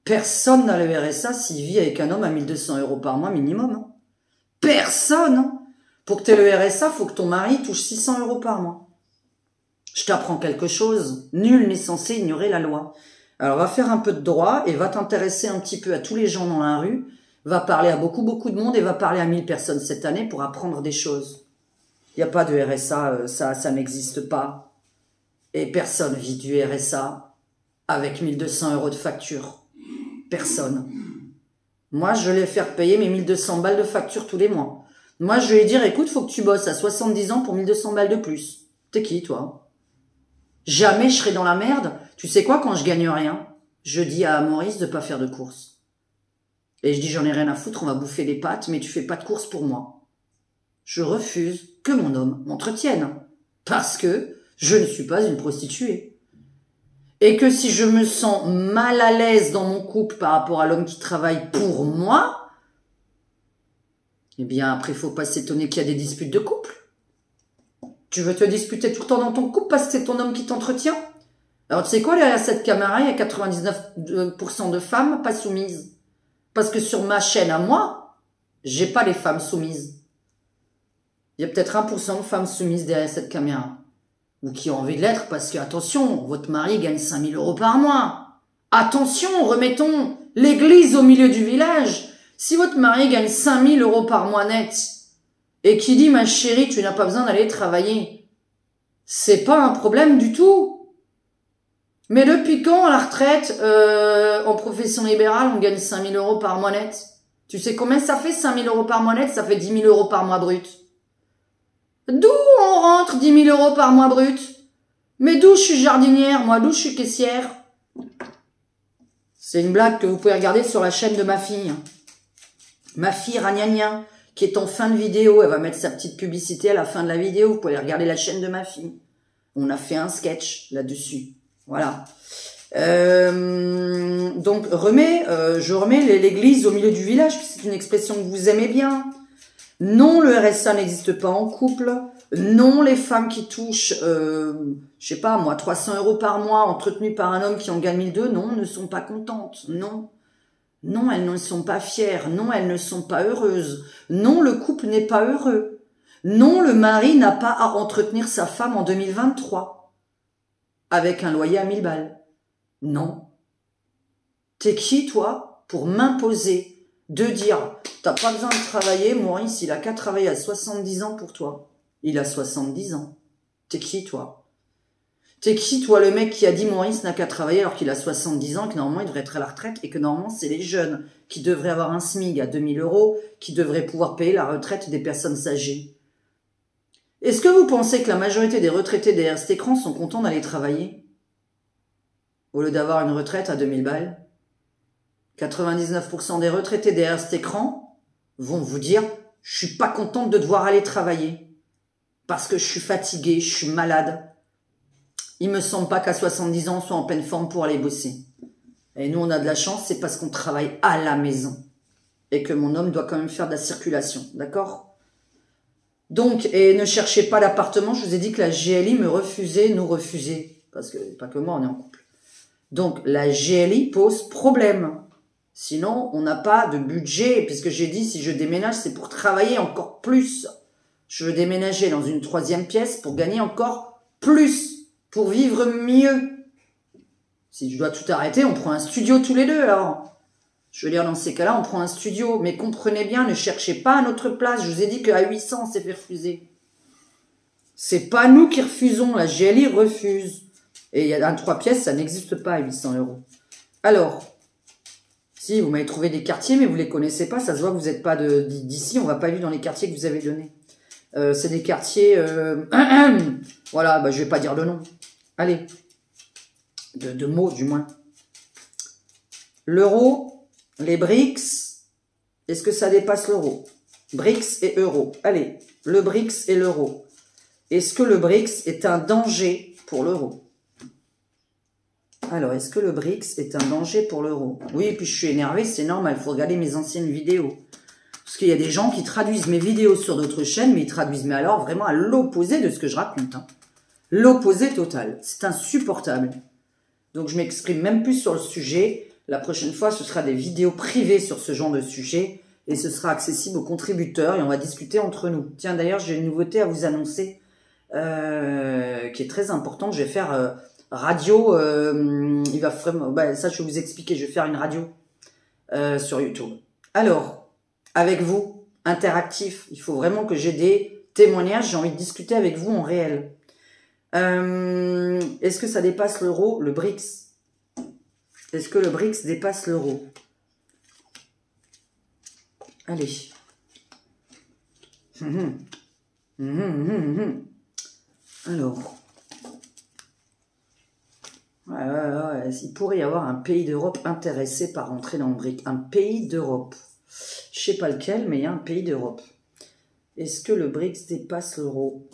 Personne n'a le RSA s'il vit avec un homme à 1200 € par mois minimum. Hein. Personne. Hein. Pour que tu aies le RSA, faut que ton mari touche 600 € par mois. Je t'apprends quelque chose. Nul n'est censé ignorer la loi. Alors, va faire un peu de droit et va t'intéresser un petit peu à tous les gens dans la rue. Va parler à beaucoup de monde et va parler à 1000 personnes cette année pour apprendre des choses. Il n'y a pas de RSA, ça n'existe pas. Et personne vit du RSA avec 1200 € de facture. Personne. Moi, je vais faire payer mes 1200 balles de facture tous les mois. Moi, je vais lui dire, écoute, faut que tu bosses à 70 ans pour 1200 balles de plus. T'es qui, toi? Jamais je serai dans la merde. Tu sais quoi, quand je gagne rien, je dis à Maurice de pas faire de courses. Et je dis, j'en ai rien à foutre, on va bouffer des pâtes, mais tu fais pas de courses pour moi. Je refuse que mon homme m'entretienne. Parce que je ne suis pas une prostituée. Et que si je me sens mal à l'aise dans mon couple par rapport à l'homme qui travaille pour moi, eh bien, après, il faut pas s'étonner qu'il y a des disputes de couple. Tu veux te disputer tout le temps dans ton couple parce que c'est ton homme qui t'entretient? Alors, tu sais quoi, derrière cette caméra, il y a 99% de femmes pas soumises. Parce que sur ma chaîne à moi, j'ai pas les femmes soumises. Il y a peut-être 1% de femmes soumises derrière cette caméra. Ou qui ont envie de l'être parce que, attention, votre mari gagne 5000 € par mois. Attention, remettons l'église au milieu du village. Si votre mari gagne 5000 € par mois net et qui dit, ma chérie, tu n'as pas besoin d'aller travailler, c'est pas un problème du tout. Mais depuis quand, à la retraite, en profession libérale, on gagne 5000 € par mois net? Tu sais combien ça fait, 5000 € par mois net? Ça fait 10 000 € par mois brut. D'où on rentre 10 000 € par mois brut? Mais d'où je suis jardinière, moi? D'où je suis caissière? C'est une blague que vous pouvez regarder sur la chaîne de ma fille. Ma fille Ragnagna, qui est en fin de vidéo, elle va mettre sa petite publicité à la fin de la vidéo. Vous pouvez regarder la chaîne de ma fille. On a fait un sketch là-dessus. Voilà. Donc, je remets l'église au milieu du village. C'est une expression que vous aimez bien. Non, le RSA n'existe pas en couple. Non, les femmes qui touchent, je sais pas moi, 300 € par mois, entretenues par un homme qui en gagne 1200, non, ne sont pas contentes. Non. Non, elles ne sont pas fières. Non, elles ne sont pas heureuses. Non, le couple n'est pas heureux. Non, le mari n'a pas à entretenir sa femme en 2023 avec un loyer à 1000 balles. Non. T'es qui, toi, pour m'imposer de dire « T'as pas besoin de travailler, Maurice, il a qu'à travailler à 70 ans pour toi. » Il a 70 ans. T'es qui, toi? T'es qui, toi, le mec qui a dit Maurice n'a qu'à travailler alors qu'il a 70 ans, que normalement il devrait être à la retraite et que normalement c'est les jeunes qui devraient avoir un SMIC à 2000 €, qui devraient pouvoir payer la retraite des personnes âgées. Est-ce que vous pensez que la majorité des retraités derrière cet écran sont contents d'aller travailler? Au lieu d'avoir une retraite à 2000 balles, 99% des retraités derrière cet écran vont vous dire « Je suis pas contente de devoir aller travailler parce que je suis fatiguée, je suis malade. » Il me semble pas qu'à 70 ans, on soit en pleine forme pour aller bosser. Et nous, on a de la chance, c'est parce qu'on travaille à la maison. Et que mon homme doit quand même faire de la circulation, d'accord? Donc, et ne cherchez pas l'appartement, je vous ai dit que la GLI nous refusait. Parce que, pas que moi, on est en couple. Donc, la GLI pose problème. Sinon, on n'a pas de budget, puisque j'ai dit, si je déménage, c'est pour travailler encore plus. Je veux déménager dans une 3e pièce pour gagner encore plus. Pour vivre mieux. Si je dois tout arrêter, on prend un studio tous les deux, alors. Je veux dire, dans ces cas-là, on prend un studio. Mais comprenez bien, ne cherchez pas à notre place. Je vous ai dit qu'à 800, c'est fait refuser. C'est pas nous qui refusons. La GLI refuse. Et il y a un 3 pièces, ça n'existe pas à 800 €. Alors, si, vous m'avez trouvé des quartiers, mais vous les connaissez pas. Ça se voit que vous n'êtes pas d'ici. On va pas vivre dans les quartiers que vous avez donnés. C'est des quartiers... voilà, bah, je vais pas dire le nom. Allez, de mots du moins. L'euro, les BRICS, est-ce que ça dépasse l'euro? BRICS et euro. Allez, le BRICS et l'euro. Est-ce que le BRICS est un danger pour l'euro? Alors, est-ce que le BRICS est un danger pour l'euro? Oui, et puis je suis énervée, c'est normal, il faut regarder mes anciennes vidéos. Parce qu'il y a des gens qui traduisent mes vidéos sur d'autres chaînes, mais ils traduisent, mais alors vraiment à l'opposé de ce que je raconte. Hein. l'opposé total. C'est insupportable. Donc, je m'exprime même plus sur le sujet. La prochaine fois, ce sera des vidéos privées sur ce genre de sujet. Et ce sera accessible aux contributeurs et on va discuter entre nous. Tiens, d'ailleurs, j'ai une nouveauté à vous annoncer qui est très importante. Je vais faire radio. Il va vraiment, ça, je vais vous expliquer. Je vais faire une radio sur YouTube. Alors, avec vous, interactif, il faut vraiment que j'ai des témoignages. J'ai envie de discuter avec vous en réel. Est-ce que ça dépasse l'euro, le BRICS? Est-ce que le BRICS dépasse l'euro? Allez. Alors. Ouais. Il pourrait y avoir un pays d'Europe intéressé par rentrer dans le BRICS. Un pays d'Europe. Je sais pas lequel, mais il y a un pays d'Europe. Est-ce que le BRICS dépasse l'euro?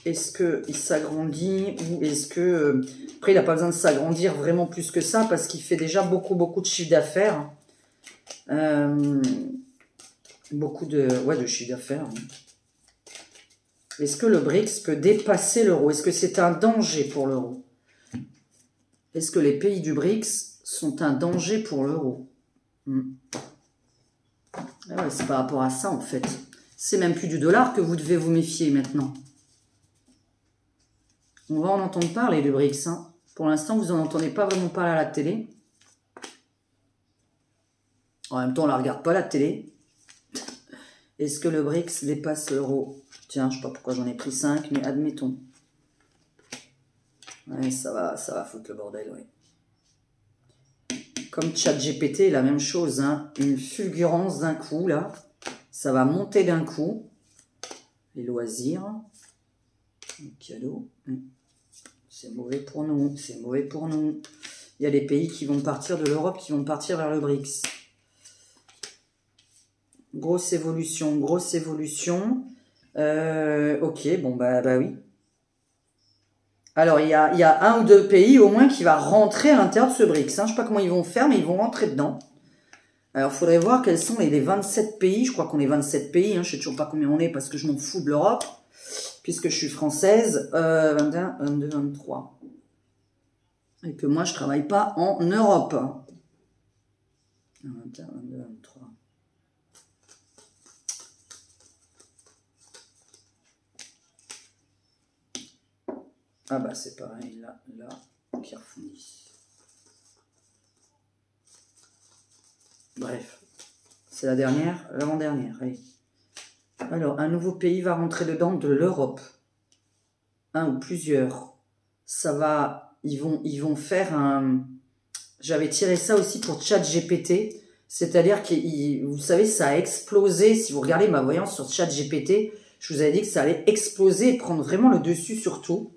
Est-ce qu'il s'agrandit ou est-ce que... Après, il n'a pas besoin de s'agrandir vraiment plus que ça parce qu'il fait déjà beaucoup de chiffre d'affaires. Beaucoup de chiffre d'affaires. Est-ce que le BRICS peut dépasser l'euro? Est-ce que c'est un danger pour l'euro? Est-ce que les pays du BRICS sont un danger pour l'euro? C'est par rapport à ça, en fait. C'est même plus du dollar que vous devez vous méfier maintenant. On va en entendre parler du BRICS. Hein. Pour l'instant, vous n'en entendez pas vraiment parler à la télé. En même temps, on ne la regarde pas, la télé. Est-ce que le BRICS dépasse l'euro? Tiens, je ne sais pas pourquoi j'en ai pris 5, mais admettons. Ouais, ça va foutre le bordel, oui. Comme ChatGPT, la même chose, hein. Une fulgurance d'un coup, là. Ça va monter d'un coup. Les loisirs. Un cadeau. C'est mauvais pour nous, c'est mauvais pour nous. Il y a des pays qui vont partir de l'Europe, qui vont partir vers le BRICS. Grosse évolution, grosse évolution. Ok, bon, bah oui. Alors, il y a un ou deux pays au moins qui va rentrer à l'intérieur de ce BRICS. Hein. Je ne sais pas comment ils vont faire, mais ils vont rentrer dedans. Alors, il faudrait voir quels sont les 27 pays. Je crois qu'on est 27 pays. Hein. Je ne sais toujours pas combien on est parce que je m'en fous de l'Europe. Puisque je suis française. 21, 22, 23. Et que moi, je ne travaille pas en Europe. 21, 22, 23. Ah bah c'est pareil, là, qui refondit. Bref, c'est la dernière, l'avant-dernière, allez. Alors, un nouveau pays va rentrer dedans de l'Europe. Un ou plusieurs. Ça va, ils vont faire un... J'avais tiré ça aussi pour ChatGPT, c'est-à-dire que, vous savez, ça a explosé. Si vous regardez ma voyance sur ChatGPT, je vous avais dit que ça allait exploser et prendre vraiment le dessus sur tout.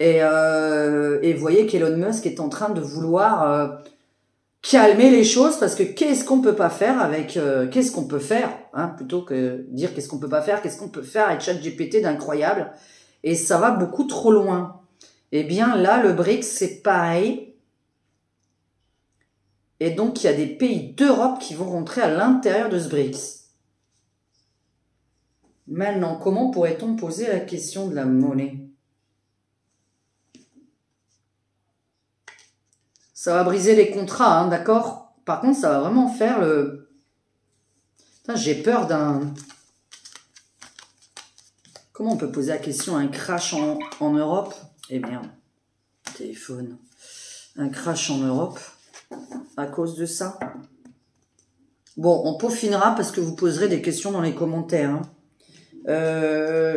Et vous voyez qu'Elon Musk est en train de vouloir calmer les choses parce que qu'est-ce qu'on peut pas faire avec... qu'est-ce qu'on peut faire hein, plutôt que dire qu'est-ce qu'on peut pas faire, qu'est-ce qu'on peut faire avec ChatGPT d'incroyable. Et ça va beaucoup trop loin. Eh bien là, le BRICS, c'est pareil. Et donc, il y a des pays d'Europe qui vont rentrer à l'intérieur de ce BRICS. Maintenant, comment pourrait-on poser la question de la monnaie ? Ça va briser les contrats, hein, d'accord? Par contre, ça va vraiment faire le... J'ai peur d'un... Comment on peut poser la question? Un crash en Europe? Eh merde, téléphone. Un crash en Europe à cause de ça? Bon, on peaufinera parce que vous poserez des questions dans les commentaires. Hein.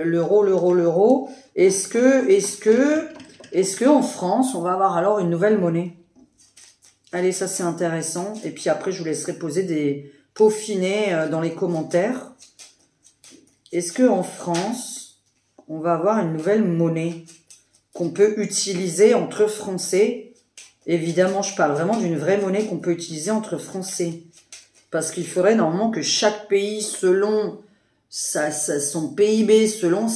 L'euro. Est-ce que en France, on va avoir alors une nouvelle monnaie? Allez, ça c'est intéressant. Et puis après, je vous laisserai peaufiner dans les commentaires. Est-ce que en France, on va avoir une nouvelle monnaie qu'on peut utiliser entre Français? Évidemment, je parle vraiment d'une vraie monnaie qu'on peut utiliser entre Français. Parce qu'il faudrait normalement que chaque pays, selon son PIB, selon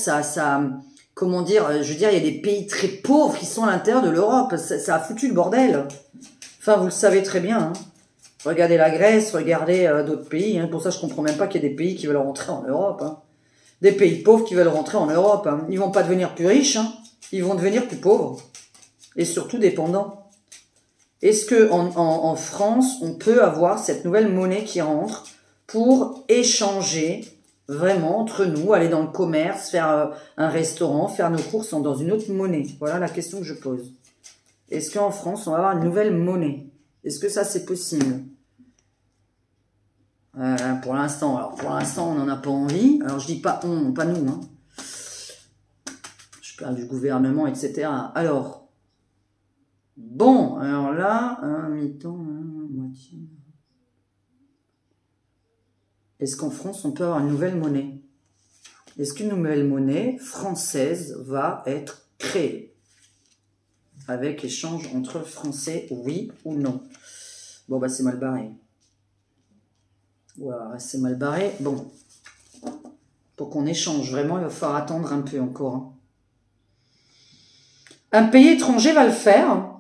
comment dire, je veux dire, il y a des pays très pauvres qui sont à l'intérieur de l'Europe. Ça a foutu le bordel. Enfin, vous le savez très bien. Hein. Regardez la Grèce, regardez d'autres pays. Hein. Pour ça, je comprends même pas qu'il y ait des pays qui veulent rentrer en Europe. Hein. Des pays pauvres qui veulent rentrer en Europe. Hein. Ils vont pas devenir plus riches, hein. Ils vont devenir plus pauvres. Et surtout dépendants. Est-ce que en France, on peut avoir cette nouvelle monnaie qui rentre pour échanger vraiment entre nous, aller dans le commerce, faire un restaurant, faire nos courses dans une autre monnaie? Voilà la question que je pose. Est-ce qu'en France, on va avoir une nouvelle monnaie? Est-ce que ça, c'est possible? Pour l'instant, on n'en a pas envie. Alors, je dis pas on, pas nous. Hein. Je parle du gouvernement, etc. Alors, bon, alors là, un mi-temps, moitié. Est-ce qu'en France, on peut avoir une nouvelle monnaie? Est-ce qu'une nouvelle monnaie française va être créée? Avec échange entre Français, oui ou non? Bon, bah, c'est mal barré. Voilà, c'est mal barré. Bon, pour qu'on échange, vraiment, il va falloir attendre un peu encore. Hein. Un pays étranger va le faire.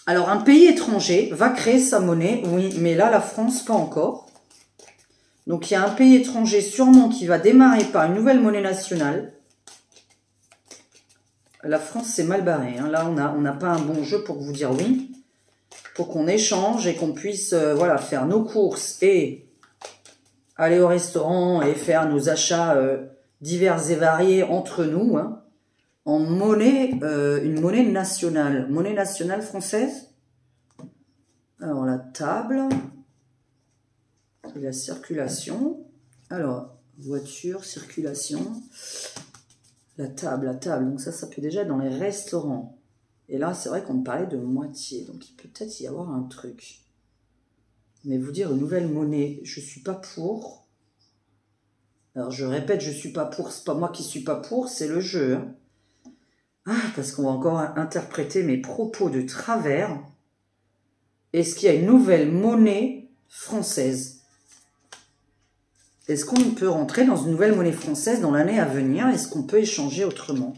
Alors, un pays étranger va créer sa monnaie, oui, mais là, la France, pas encore. Donc, il y a un pays étranger sûrement qui va démarrer par une nouvelle monnaie nationale. La France, c'est mal barré. Hein. Là, on n'a pas un bon jeu pour vous dire oui. Pour qu'on échange et qu'on puisse voilà, faire nos courses et aller au restaurant et faire nos achats divers et variés entre nous. Hein, en monnaie, une monnaie nationale. Monnaie nationale française. Alors, la table... la circulation. Alors, voiture, circulation. La table. Donc ça peut déjà être dans les restaurants. Et là, c'est vrai qu'on parlait de moitié. Donc, il peut peut-être y avoir un truc. Mais vous dire une nouvelle monnaie, je suis pas pour. Alors, je répète, je suis pas pour. C'est pas moi qui suis pas pour, c'est le jeu. Hein. Ah, parce qu'on va encore interpréter mes propos de travers. Est-ce qu'il y a une nouvelle monnaie française? Est-ce qu'on peut rentrer dans une nouvelle monnaie française dans l'année à venir? Est-ce qu'on peut échanger autrement?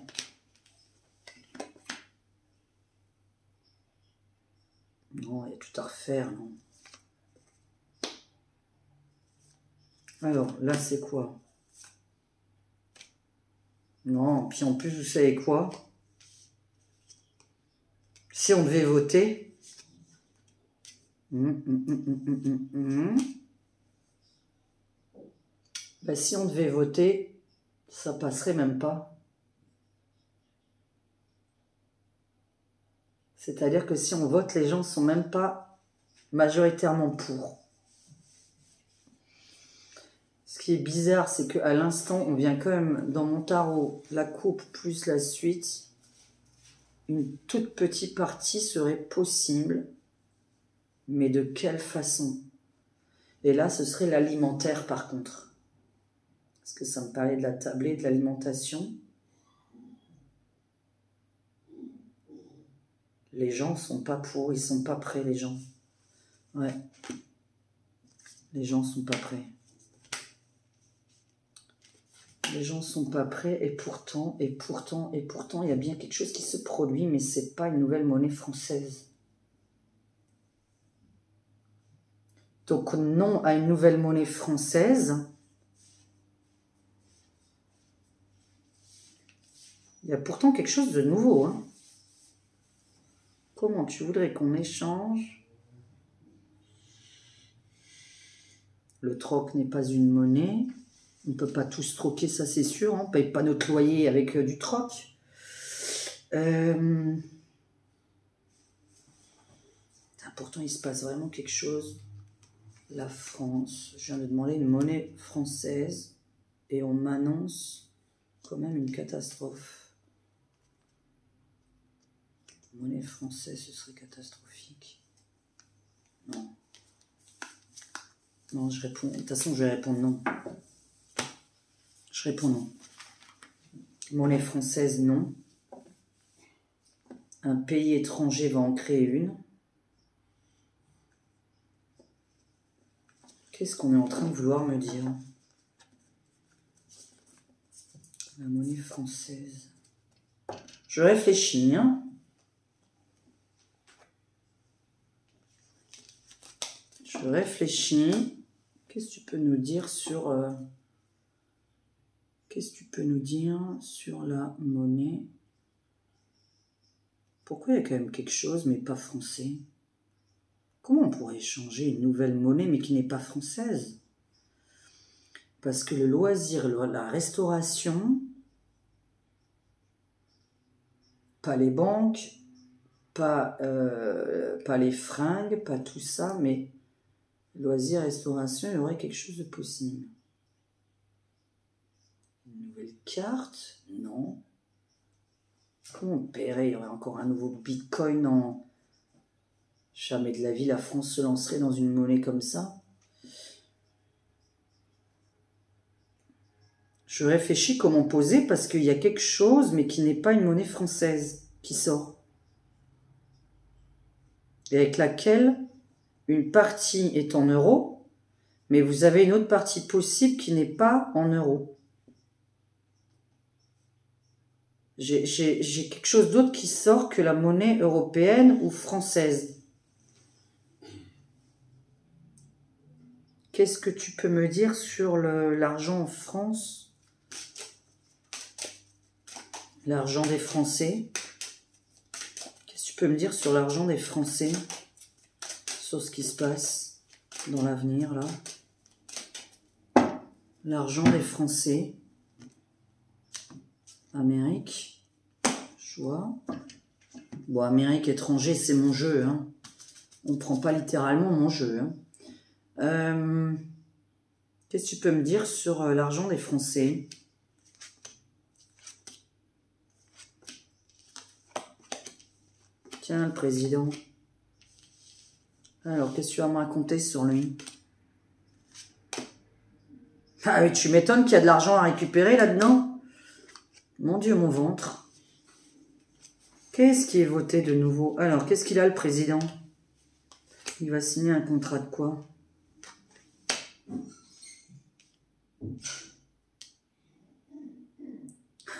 Non, il y a tout à refaire, non? Alors, là, c'est quoi? Non, puis en plus, vous savez quoi? Si on devait voter... Ben, si on devait voter, ça passerait même pas. C'est-à-dire que si on vote, les gens ne sont même pas majoritairement pour. Ce qui est bizarre, c'est qu'à l'instant, on vient quand même, dans mon tarot, la coupe plus la suite, une toute petite partie serait possible, mais de quelle façon? Et là, ce serait l'alimentaire par contre. Parce que ça me parlait de la tablée, de l'alimentation. Les gens ne sont pas pour, ils ne sont pas prêts, les gens. Ouais. Les gens ne sont pas prêts. Les gens ne sont pas prêts et pourtant, il y a bien quelque chose qui se produit, mais ce n'est pas une nouvelle monnaie française. Donc non à une nouvelle monnaie française. Il y a pourtant quelque chose de nouveau. Hein. Comment tu voudrais qu'on échange? Le troc n'est pas une monnaie. On ne peut pas tous troquer, ça c'est sûr. On ne paye pas notre loyer avec du troc. Pourtant, il se passe vraiment quelque chose. La France. Je viens de demander une monnaie française. Et on m'annonce quand même une catastrophe. Monnaie française, ce serait catastrophique. Non. Non, je réponds. De toute façon, je vais répondre non. Je réponds non. Monnaie française, non. Un pays étranger va en créer une. Qu'est-ce qu'on est en train de vouloir me dire? La monnaie française. Je réfléchis, hein. Je réfléchis. Qu'est-ce que tu peux nous dire sur Qu'est-ce que tu peux nous dire sur la monnaie? Pourquoi il y a quand même quelque chose, mais pas français? Comment on pourrait changer une nouvelle monnaie, mais qui n'est pas française? Parce que le loisir, la restauration, pas les banques, pas les fringues, pas tout ça, mais loisir, restauration, il y aurait quelque chose de possible. Une nouvelle carte? Non. Comment on paierait? Il y aurait encore un nouveau bitcoin en... Jamais de la vie, la France se lancerait dans une monnaie comme ça. Je réfléchis comment poser parce qu'il y a quelque chose, mais qui n'est pas une monnaie française, qui sort. Et avec laquelle une partie est en euros, mais vous avez une autre partie possible qui n'est pas en euros. J'ai quelque chose d'autre qui sort que la monnaie européenne ou française. Qu'est-ce que tu peux me dire sur l'argent en France? L'argent des Français. Qu'est-ce que tu peux me dire sur l'argent des Français? Sur ce qui se passe dans l'avenir, là. L'argent des Français. Amérique. Choix. Bon, Amérique, étranger, c'est mon jeu, hein. On ne prend pas littéralement mon jeu, hein. Qu'est-ce que tu peux me dire sur l'argent des Français? Tiens, le président. Alors, qu'est-ce que tu vas me raconter sur lui? Ah oui, tu m'étonnes qu'il y a de l'argent à récupérer là-dedans? Mon Dieu, mon ventre. Qu'est-ce qui est voté de nouveau? Alors, qu'est-ce qu'il a, le président? Il va signer un contrat de quoi?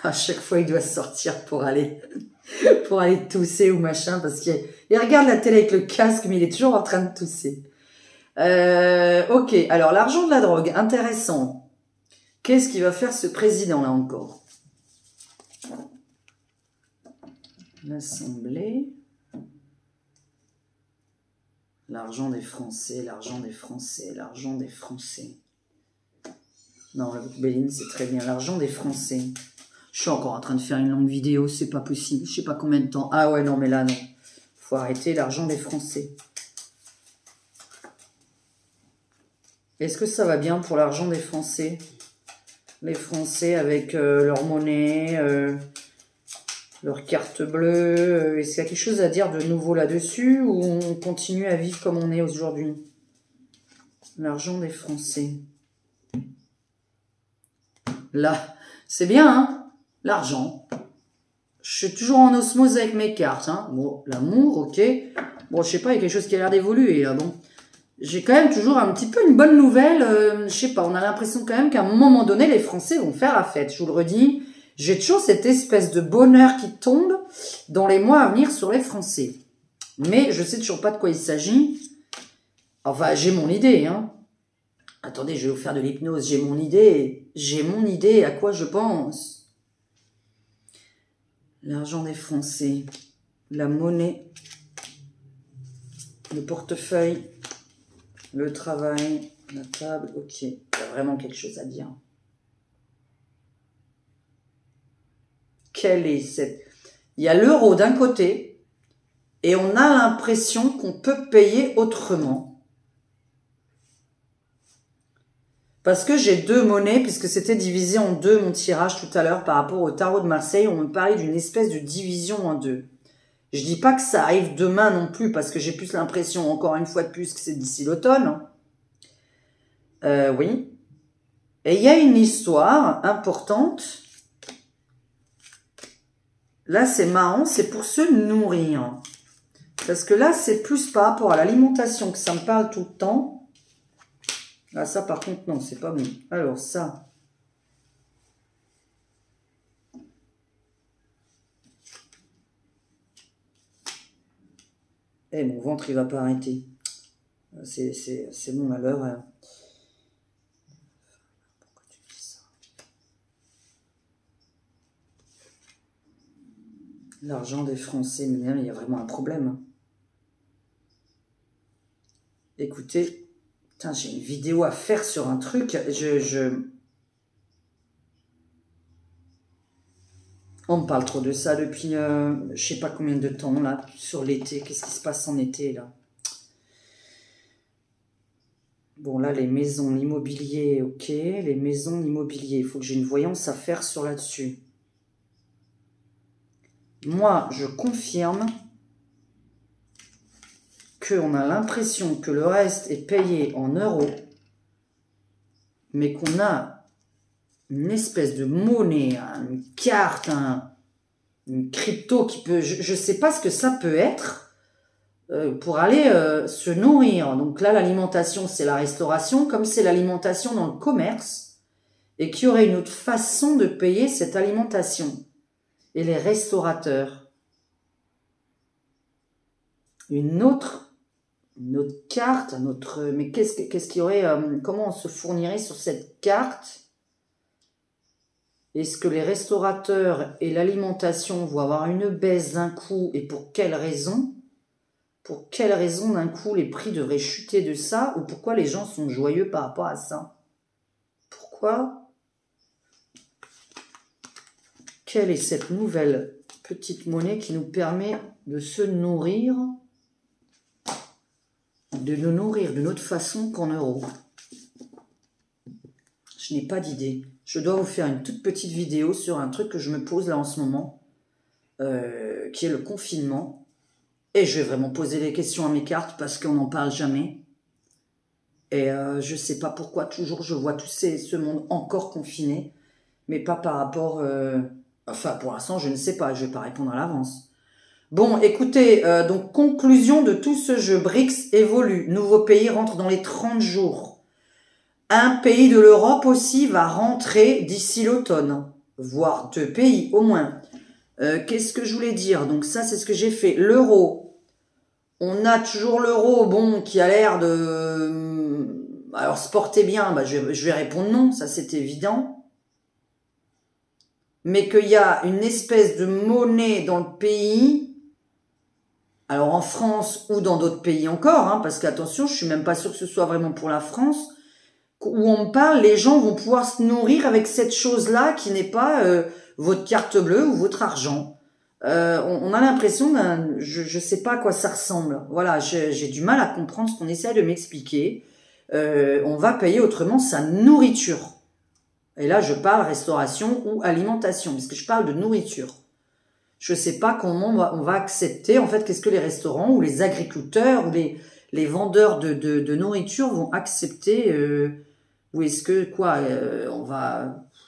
À chaque fois, il doit sortir pour aller tousser ou machin, parce qu'il regarde la télé avec le casque, mais il est toujours en train de tousser. Ok, alors l'argent de la drogue, intéressant. Qu'est-ce qu'il va faire ce président là encore? L'Assemblée. L'argent des Français, l'argent des Français, l'argent des Français. Non, la Béline, c'est très bien. L'argent des Français. Je suis encore en train de faire une longue vidéo, c'est pas possible. Je sais pas combien de temps. Ah ouais, non, mais là, non. Faut arrêter l'argent des Français. Est-ce que ça va bien pour l'argent des Français? Les Français avec leur monnaie, leur carte bleue. Est-ce qu'il y a quelque chose à dire de nouveau là-dessus ou on continue à vivre comme on est aujourd'hui? L'argent des Français. Là, c'est bien, hein? L'argent. Je suis toujours en osmose avec mes cartes, hein. Bon, l'amour, ok. Bon, je sais pas, il y a quelque chose qui a l'air d'évoluer, là, bon. J'ai quand même toujours un petit peu une bonne nouvelle. Je sais pas, on a l'impression quand même qu'à un moment donné, les Français vont faire la fête. Je vous le redis, j'ai toujours cette espèce de bonheur qui tombe dans les mois à venir sur les Français. Mais je sais toujours pas de quoi il s'agit. Enfin, j'ai mon idée, hein. Attendez, je vais vous faire de l'hypnose. J'ai mon idée. J'ai mon idée. À quoi je pense? L'argent des Français. La monnaie. Le portefeuille. Le travail. La table. Ok. Il y a vraiment quelque chose à dire. Quelle est cette... Il y a l'euro d'un côté. Et on a l'impression qu'on peut payer autrement. Parce que j'ai deux monnaies, puisque c'était divisé en deux, mon tirage tout à l'heure, par rapport au tarot de Marseille, on me parlait d'une espèce de division en deux. Je dis pas que ça arrive demain non plus, parce que j'ai plus l'impression, encore une fois de plus, que c'est d'ici l'automne. Oui. Et il y a une histoire importante. Là, c'est marrant, c'est pour se nourrir. Parce que là, c'est plus par rapport à l'alimentation que ça me parle tout le temps. Ah, ça, par contre, non, c'est pas bon. Alors, ça. Eh, mon ventre, il va pas arrêter. C'est mon malheur. Pourquoi tu dis ça? L'argent des Français, mais il y a vraiment un problème. Écoutez, putain, j'ai une vidéo à faire sur un truc. On me parle trop de ça depuis je sais pas combien de temps là, sur l'été. Qu'est-ce qui se passe en été là? Bon là, les maisons, l'immobilier, ok. Les maisons, l'immobilier. Il faut que j'ai une voyance à faire sur là-dessus. Moi, je confirme qu'on a l'impression que le reste est payé en euros, mais qu'on a une espèce de monnaie, une carte, une crypto qui peut... Je ne sais pas ce que ça peut être pour aller se nourrir. Donc là, l'alimentation, c'est la restauration, comme c'est l'alimentation dans le commerce, et qu'il y aurait une autre façon de payer cette alimentation. Et les restaurateurs. Une autre carte, mais qu'est-ce qu'il y aurait, comment on se fournirait sur cette carte? Est-ce que les restaurateurs et l'alimentation vont avoir une baisse d'un coup et pour quelle raison? Pour quelle raison d'un coup les prix devraient chuter de ça ou pourquoi les gens sont joyeux par rapport à ça? Pourquoi? Quelle est cette nouvelle petite monnaie qui nous permet de se nourrir, d'une autre façon qu'en euros? Je n'ai pas d'idée. Je dois vous faire une toute petite vidéo sur un truc que je me pose là en ce moment, qui est le confinement. Et je vais vraiment poser des questions à mes cartes parce qu'on n'en parle jamais. Et je ne sais pas pourquoi toujours je vois ce monde encore confiné, mais pas par rapport... Enfin, pour l'instant, je ne sais pas. Je ne vais pas répondre à l'avance. Bon, écoutez, donc, conclusion de tout ce jeu. BRICS évolue. Nouveau pays rentre dans les 30 jours. Un pays de l'Europe aussi va rentrer d'ici l'automne. Voire 2 pays, au moins. Qu'est-ce que je voulais dire? Donc, ça, c'est ce que j'ai fait. L'euro. On a toujours l'euro, bon, qui a l'air de... Alors, se porter bien, bah, je vais répondre non. Ça, c'est évident. Mais qu'il y a une espèce de monnaie dans le pays, alors en France ou dans d'autres pays encore, hein, parce qu'attention, je suis même pas sûre que ce soit vraiment pour la France, où on me parle, les gens vont pouvoir se nourrir avec cette chose-là qui n'est pas votre carte bleue ou votre argent. On a l'impression je sais pas à quoi ça ressemble. Voilà, j'ai du mal à comprendre ce qu'on essaie de m'expliquer. On va payer autrement sa nourriture. Et là, je parle restauration ou alimentation, parce que je parle de nourriture. Je ne sais pas comment on va accepter, en fait, qu'est-ce que les restaurants ou les agriculteurs ou les vendeurs de nourriture vont accepter, ou est-ce que, quoi,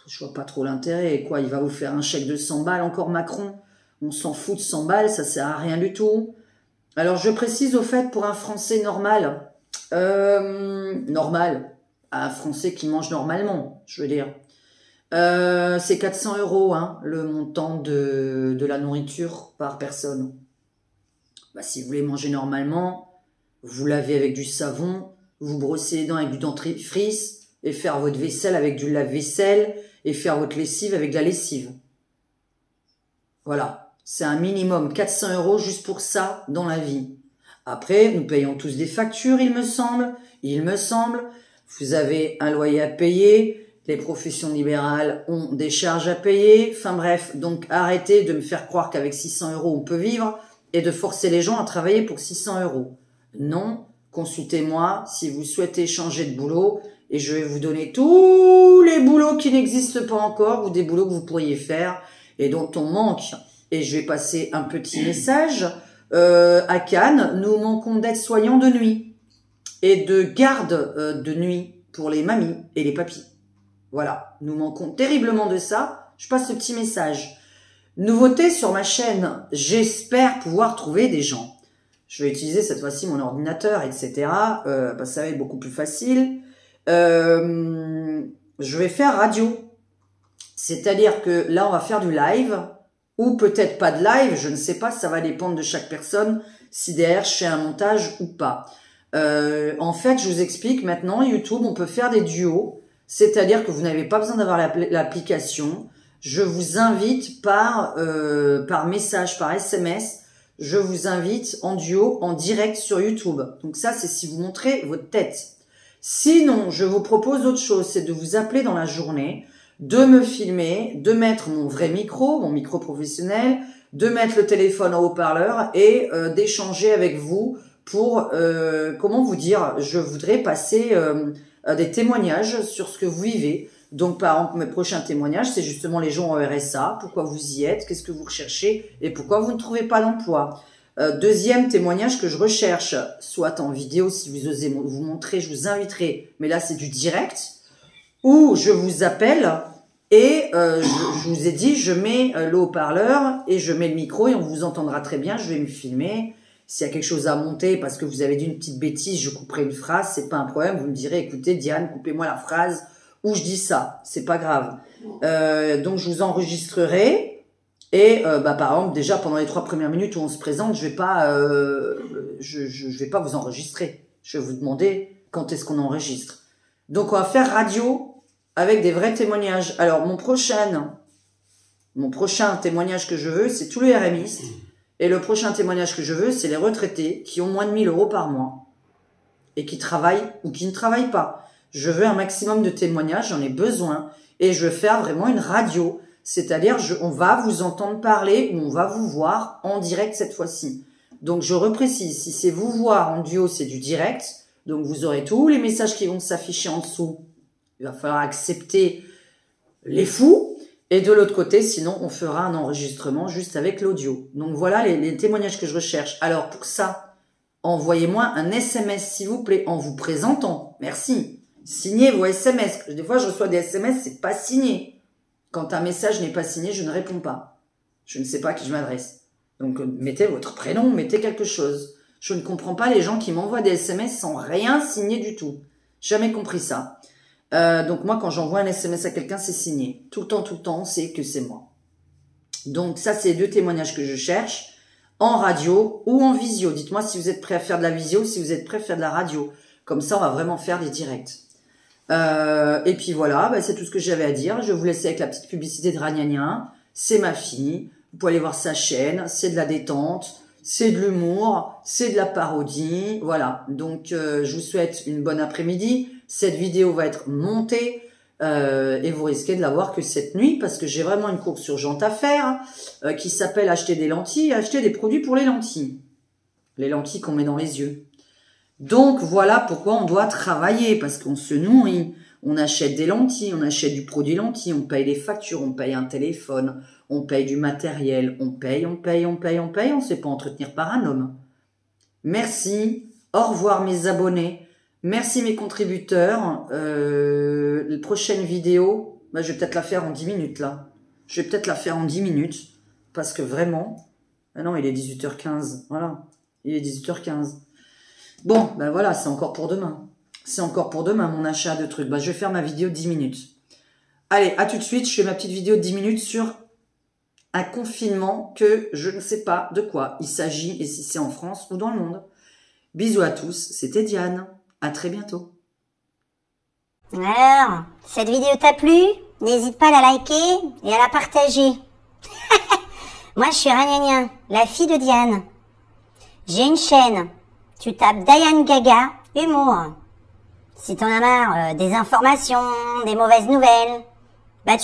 je vois pas trop l'intérêt, quoi, il va vous faire un chèque de 100 balles, encore Macron, on s'en fout de 100 balles, ça sert à rien du tout. Alors, je précise au fait, pour un Français normal, un Français qui mange normalement, je veux dire. C'est 400 €, hein, le montant de la nourriture par personne. Bah, si vous voulez manger normalement, vous lavez avec du savon, vous brossez les dents avec du dentifrice, et faire votre vaisselle avec du lave-vaisselle, et faire votre lessive avec de la lessive. Voilà. C'est un minimum 400 € juste pour ça dans la vie. Après, nous payons tous des factures, il me semble. Vous avez un loyer à payer, les professions libérales ont des charges à payer. Enfin bref, donc arrêtez de me faire croire qu'avec 600 € on peut vivre et de forcer les gens à travailler pour 600 €. Non, consultez-moi si vous souhaitez changer de boulot et je vais vous donner tous les boulots qui n'existent pas encore ou des boulots que vous pourriez faire et dont on manque. Et je vais passer un petit message. À Cannes, nous manquons d'aides-soignants de nuit et de gardes de nuit pour les mamies et les papis. Voilà, nous manquons terriblement de ça. Je passe ce petit message. Nouveauté sur ma chaîne, j'espère pouvoir trouver des gens. Je vais utiliser cette fois-ci mon ordinateur, etc. Ça va être beaucoup plus facile. Je vais faire radio. C'est-à-dire que là, on va faire du live. Ou peut-être pas de live, je ne sais pas, ça va dépendre de chaque personne, si derrière je fais un montage ou pas. En fait, je vous explique maintenant, YouTube, on peut faire des duos, c'est-à-dire que vous n'avez pas besoin d'avoir l'application. je vous invite par message, par SMS, je vous invite en duo, en direct sur YouTube. Donc ça, c'est si vous montrez votre tête. Sinon, je vous propose autre chose, c'est de vous appeler dans la journée, de me filmer, de mettre mon vrai micro, mon micro professionnel, de mettre le téléphone en haut-parleur et d'échanger avec vous pour, comment vous dire, je voudrais passer des témoignages sur ce que vous vivez. Donc, par exemple, mes prochains témoignages, c'est justement les gens au RSA, pourquoi vous y êtes, qu'est-ce que vous recherchez et pourquoi vous ne trouvez pas d'emploi. Deuxième témoignage que je recherche, soit en vidéo, si vous osez vous montrer, je vous inviterai, mais là c'est du direct, ou je vous appelle et je vous ai dit, je mets le haut-parleur et je mets le micro et on vous entendra très bien, je vais me filmer. S'il y a quelque chose à monter parce que vous avez dit une petite bêtise, je couperai une phrase, c'est pas un problème, vous me direz, écoutez Diane, coupez-moi la phrase où je dis ça, c'est pas grave. Donc je vous enregistrerai. Et par exemple, déjà pendant les 3 premières minutes où on se présente, je vais pas vous enregistrer. Je vais vous demander quand est-ce qu'on enregistre. Donc on va faire radio avec des vrais témoignages. Alors mon prochain témoignage que je veux, c'est tous les RMistes. Et le prochain témoignage que je veux, c'est les retraités qui ont moins de 1000 € par mois et qui travaillent ou qui ne travaillent pas. Je veux un maximum de témoignages, j'en ai besoin et je veux faire vraiment une radio. C'est-à-dire, on va vous entendre parler ou on va vous voir en direct cette fois-ci. Donc, je reprécise, si c'est vous voir en duo, c'est du direct. Donc, vous aurez tous les messages qui vont s'afficher en dessous. Il va falloir accepter les fous. Et de l'autre côté, sinon, on fera un enregistrement juste avec l'audio. Donc, voilà les témoignages que je recherche. Alors, pour ça, envoyez-moi un SMS, s'il vous plaît, en vous présentant. Merci. Signez vos SMS. Des fois, je reçois des SMS, c'est pas signé. Quand un message n'est pas signé, je ne réponds pas. Je ne sais pas à qui je m'adresse. Donc, mettez votre prénom, mettez quelque chose. Je ne comprends pas les gens qui m'envoient des SMS sans rien signer du tout. Jamais compris ça. Donc, moi, quand j'envoie un SMS à quelqu'un, c'est signé. Tout le temps, c'est que c'est moi. Donc, ça, c'est les 2 témoignages que je cherche. En radio ou en visio. Dites-moi si vous êtes prêt à faire de la visio, si vous êtes prêt à faire de la radio. Comme ça, on va vraiment faire des directs. Et puis voilà, c'est tout ce que j'avais à dire. Je vais vous laisser avec la petite publicité de Ragnagnin. C'est ma fille. Vous pouvez aller voir sa chaîne. C'est de la détente. C'est de l'humour. C'est de la parodie. Voilà. Donc, je vous souhaite une bonne après-midi. Cette vidéo va être montée. Et vous risquez de la voir que cette nuit parce que j'ai vraiment une course urgente à faire qui s'appelle acheter des lentilles, acheter des produits pour les lentilles. Les lentilles qu'on met dans les yeux. Donc, voilà pourquoi on doit travailler, parce qu'on se nourrit, on achète des lentilles, on achète du produit lentilles, on paye les factures, on paye un téléphone, on paye du matériel, on paye, on ne sait pas entretenir par un homme. Merci, au revoir mes abonnés, merci mes contributeurs, la prochaine vidéo, je vais peut-être la faire en 10 minutes là, parce que vraiment, ah non, il est 18h15, voilà, il est 18h15. Bon, voilà, c'est encore pour demain. C'est encore pour demain, mon achat de trucs. Je vais faire ma vidéo de 10 minutes. Allez, à tout de suite. Je fais ma petite vidéo de 10 minutes sur un confinement que je ne sais pas de quoi il s'agit et si c'est en France ou dans le monde. Bisous à tous. C'était Diane. À très bientôt. Alors, cette vidéo t'a plu? N'hésite pas à la liker et à la partager. Moi, je suis Ragnagnin, la fille de Diane. J'ai une chaîne. Tu tapes Diane Gaga, humour. Si t'en as marre des informations, des mauvaises nouvelles,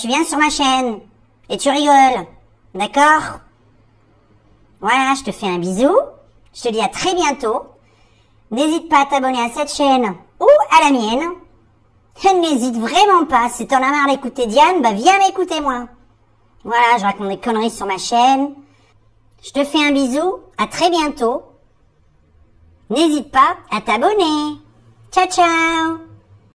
tu viens sur ma chaîne et tu rigoles. D'accord? Voilà, je te fais un bisou. Je te dis à très bientôt. N'hésite pas à t'abonner à cette chaîne ou à la mienne. N'hésite vraiment pas. Si t'en as marre d'écouter Diane, viens m'écouter moi. Voilà, je raconte des conneries sur ma chaîne. Je te fais un bisou. À très bientôt. N'hésite pas à t'abonner. Ciao, ciao!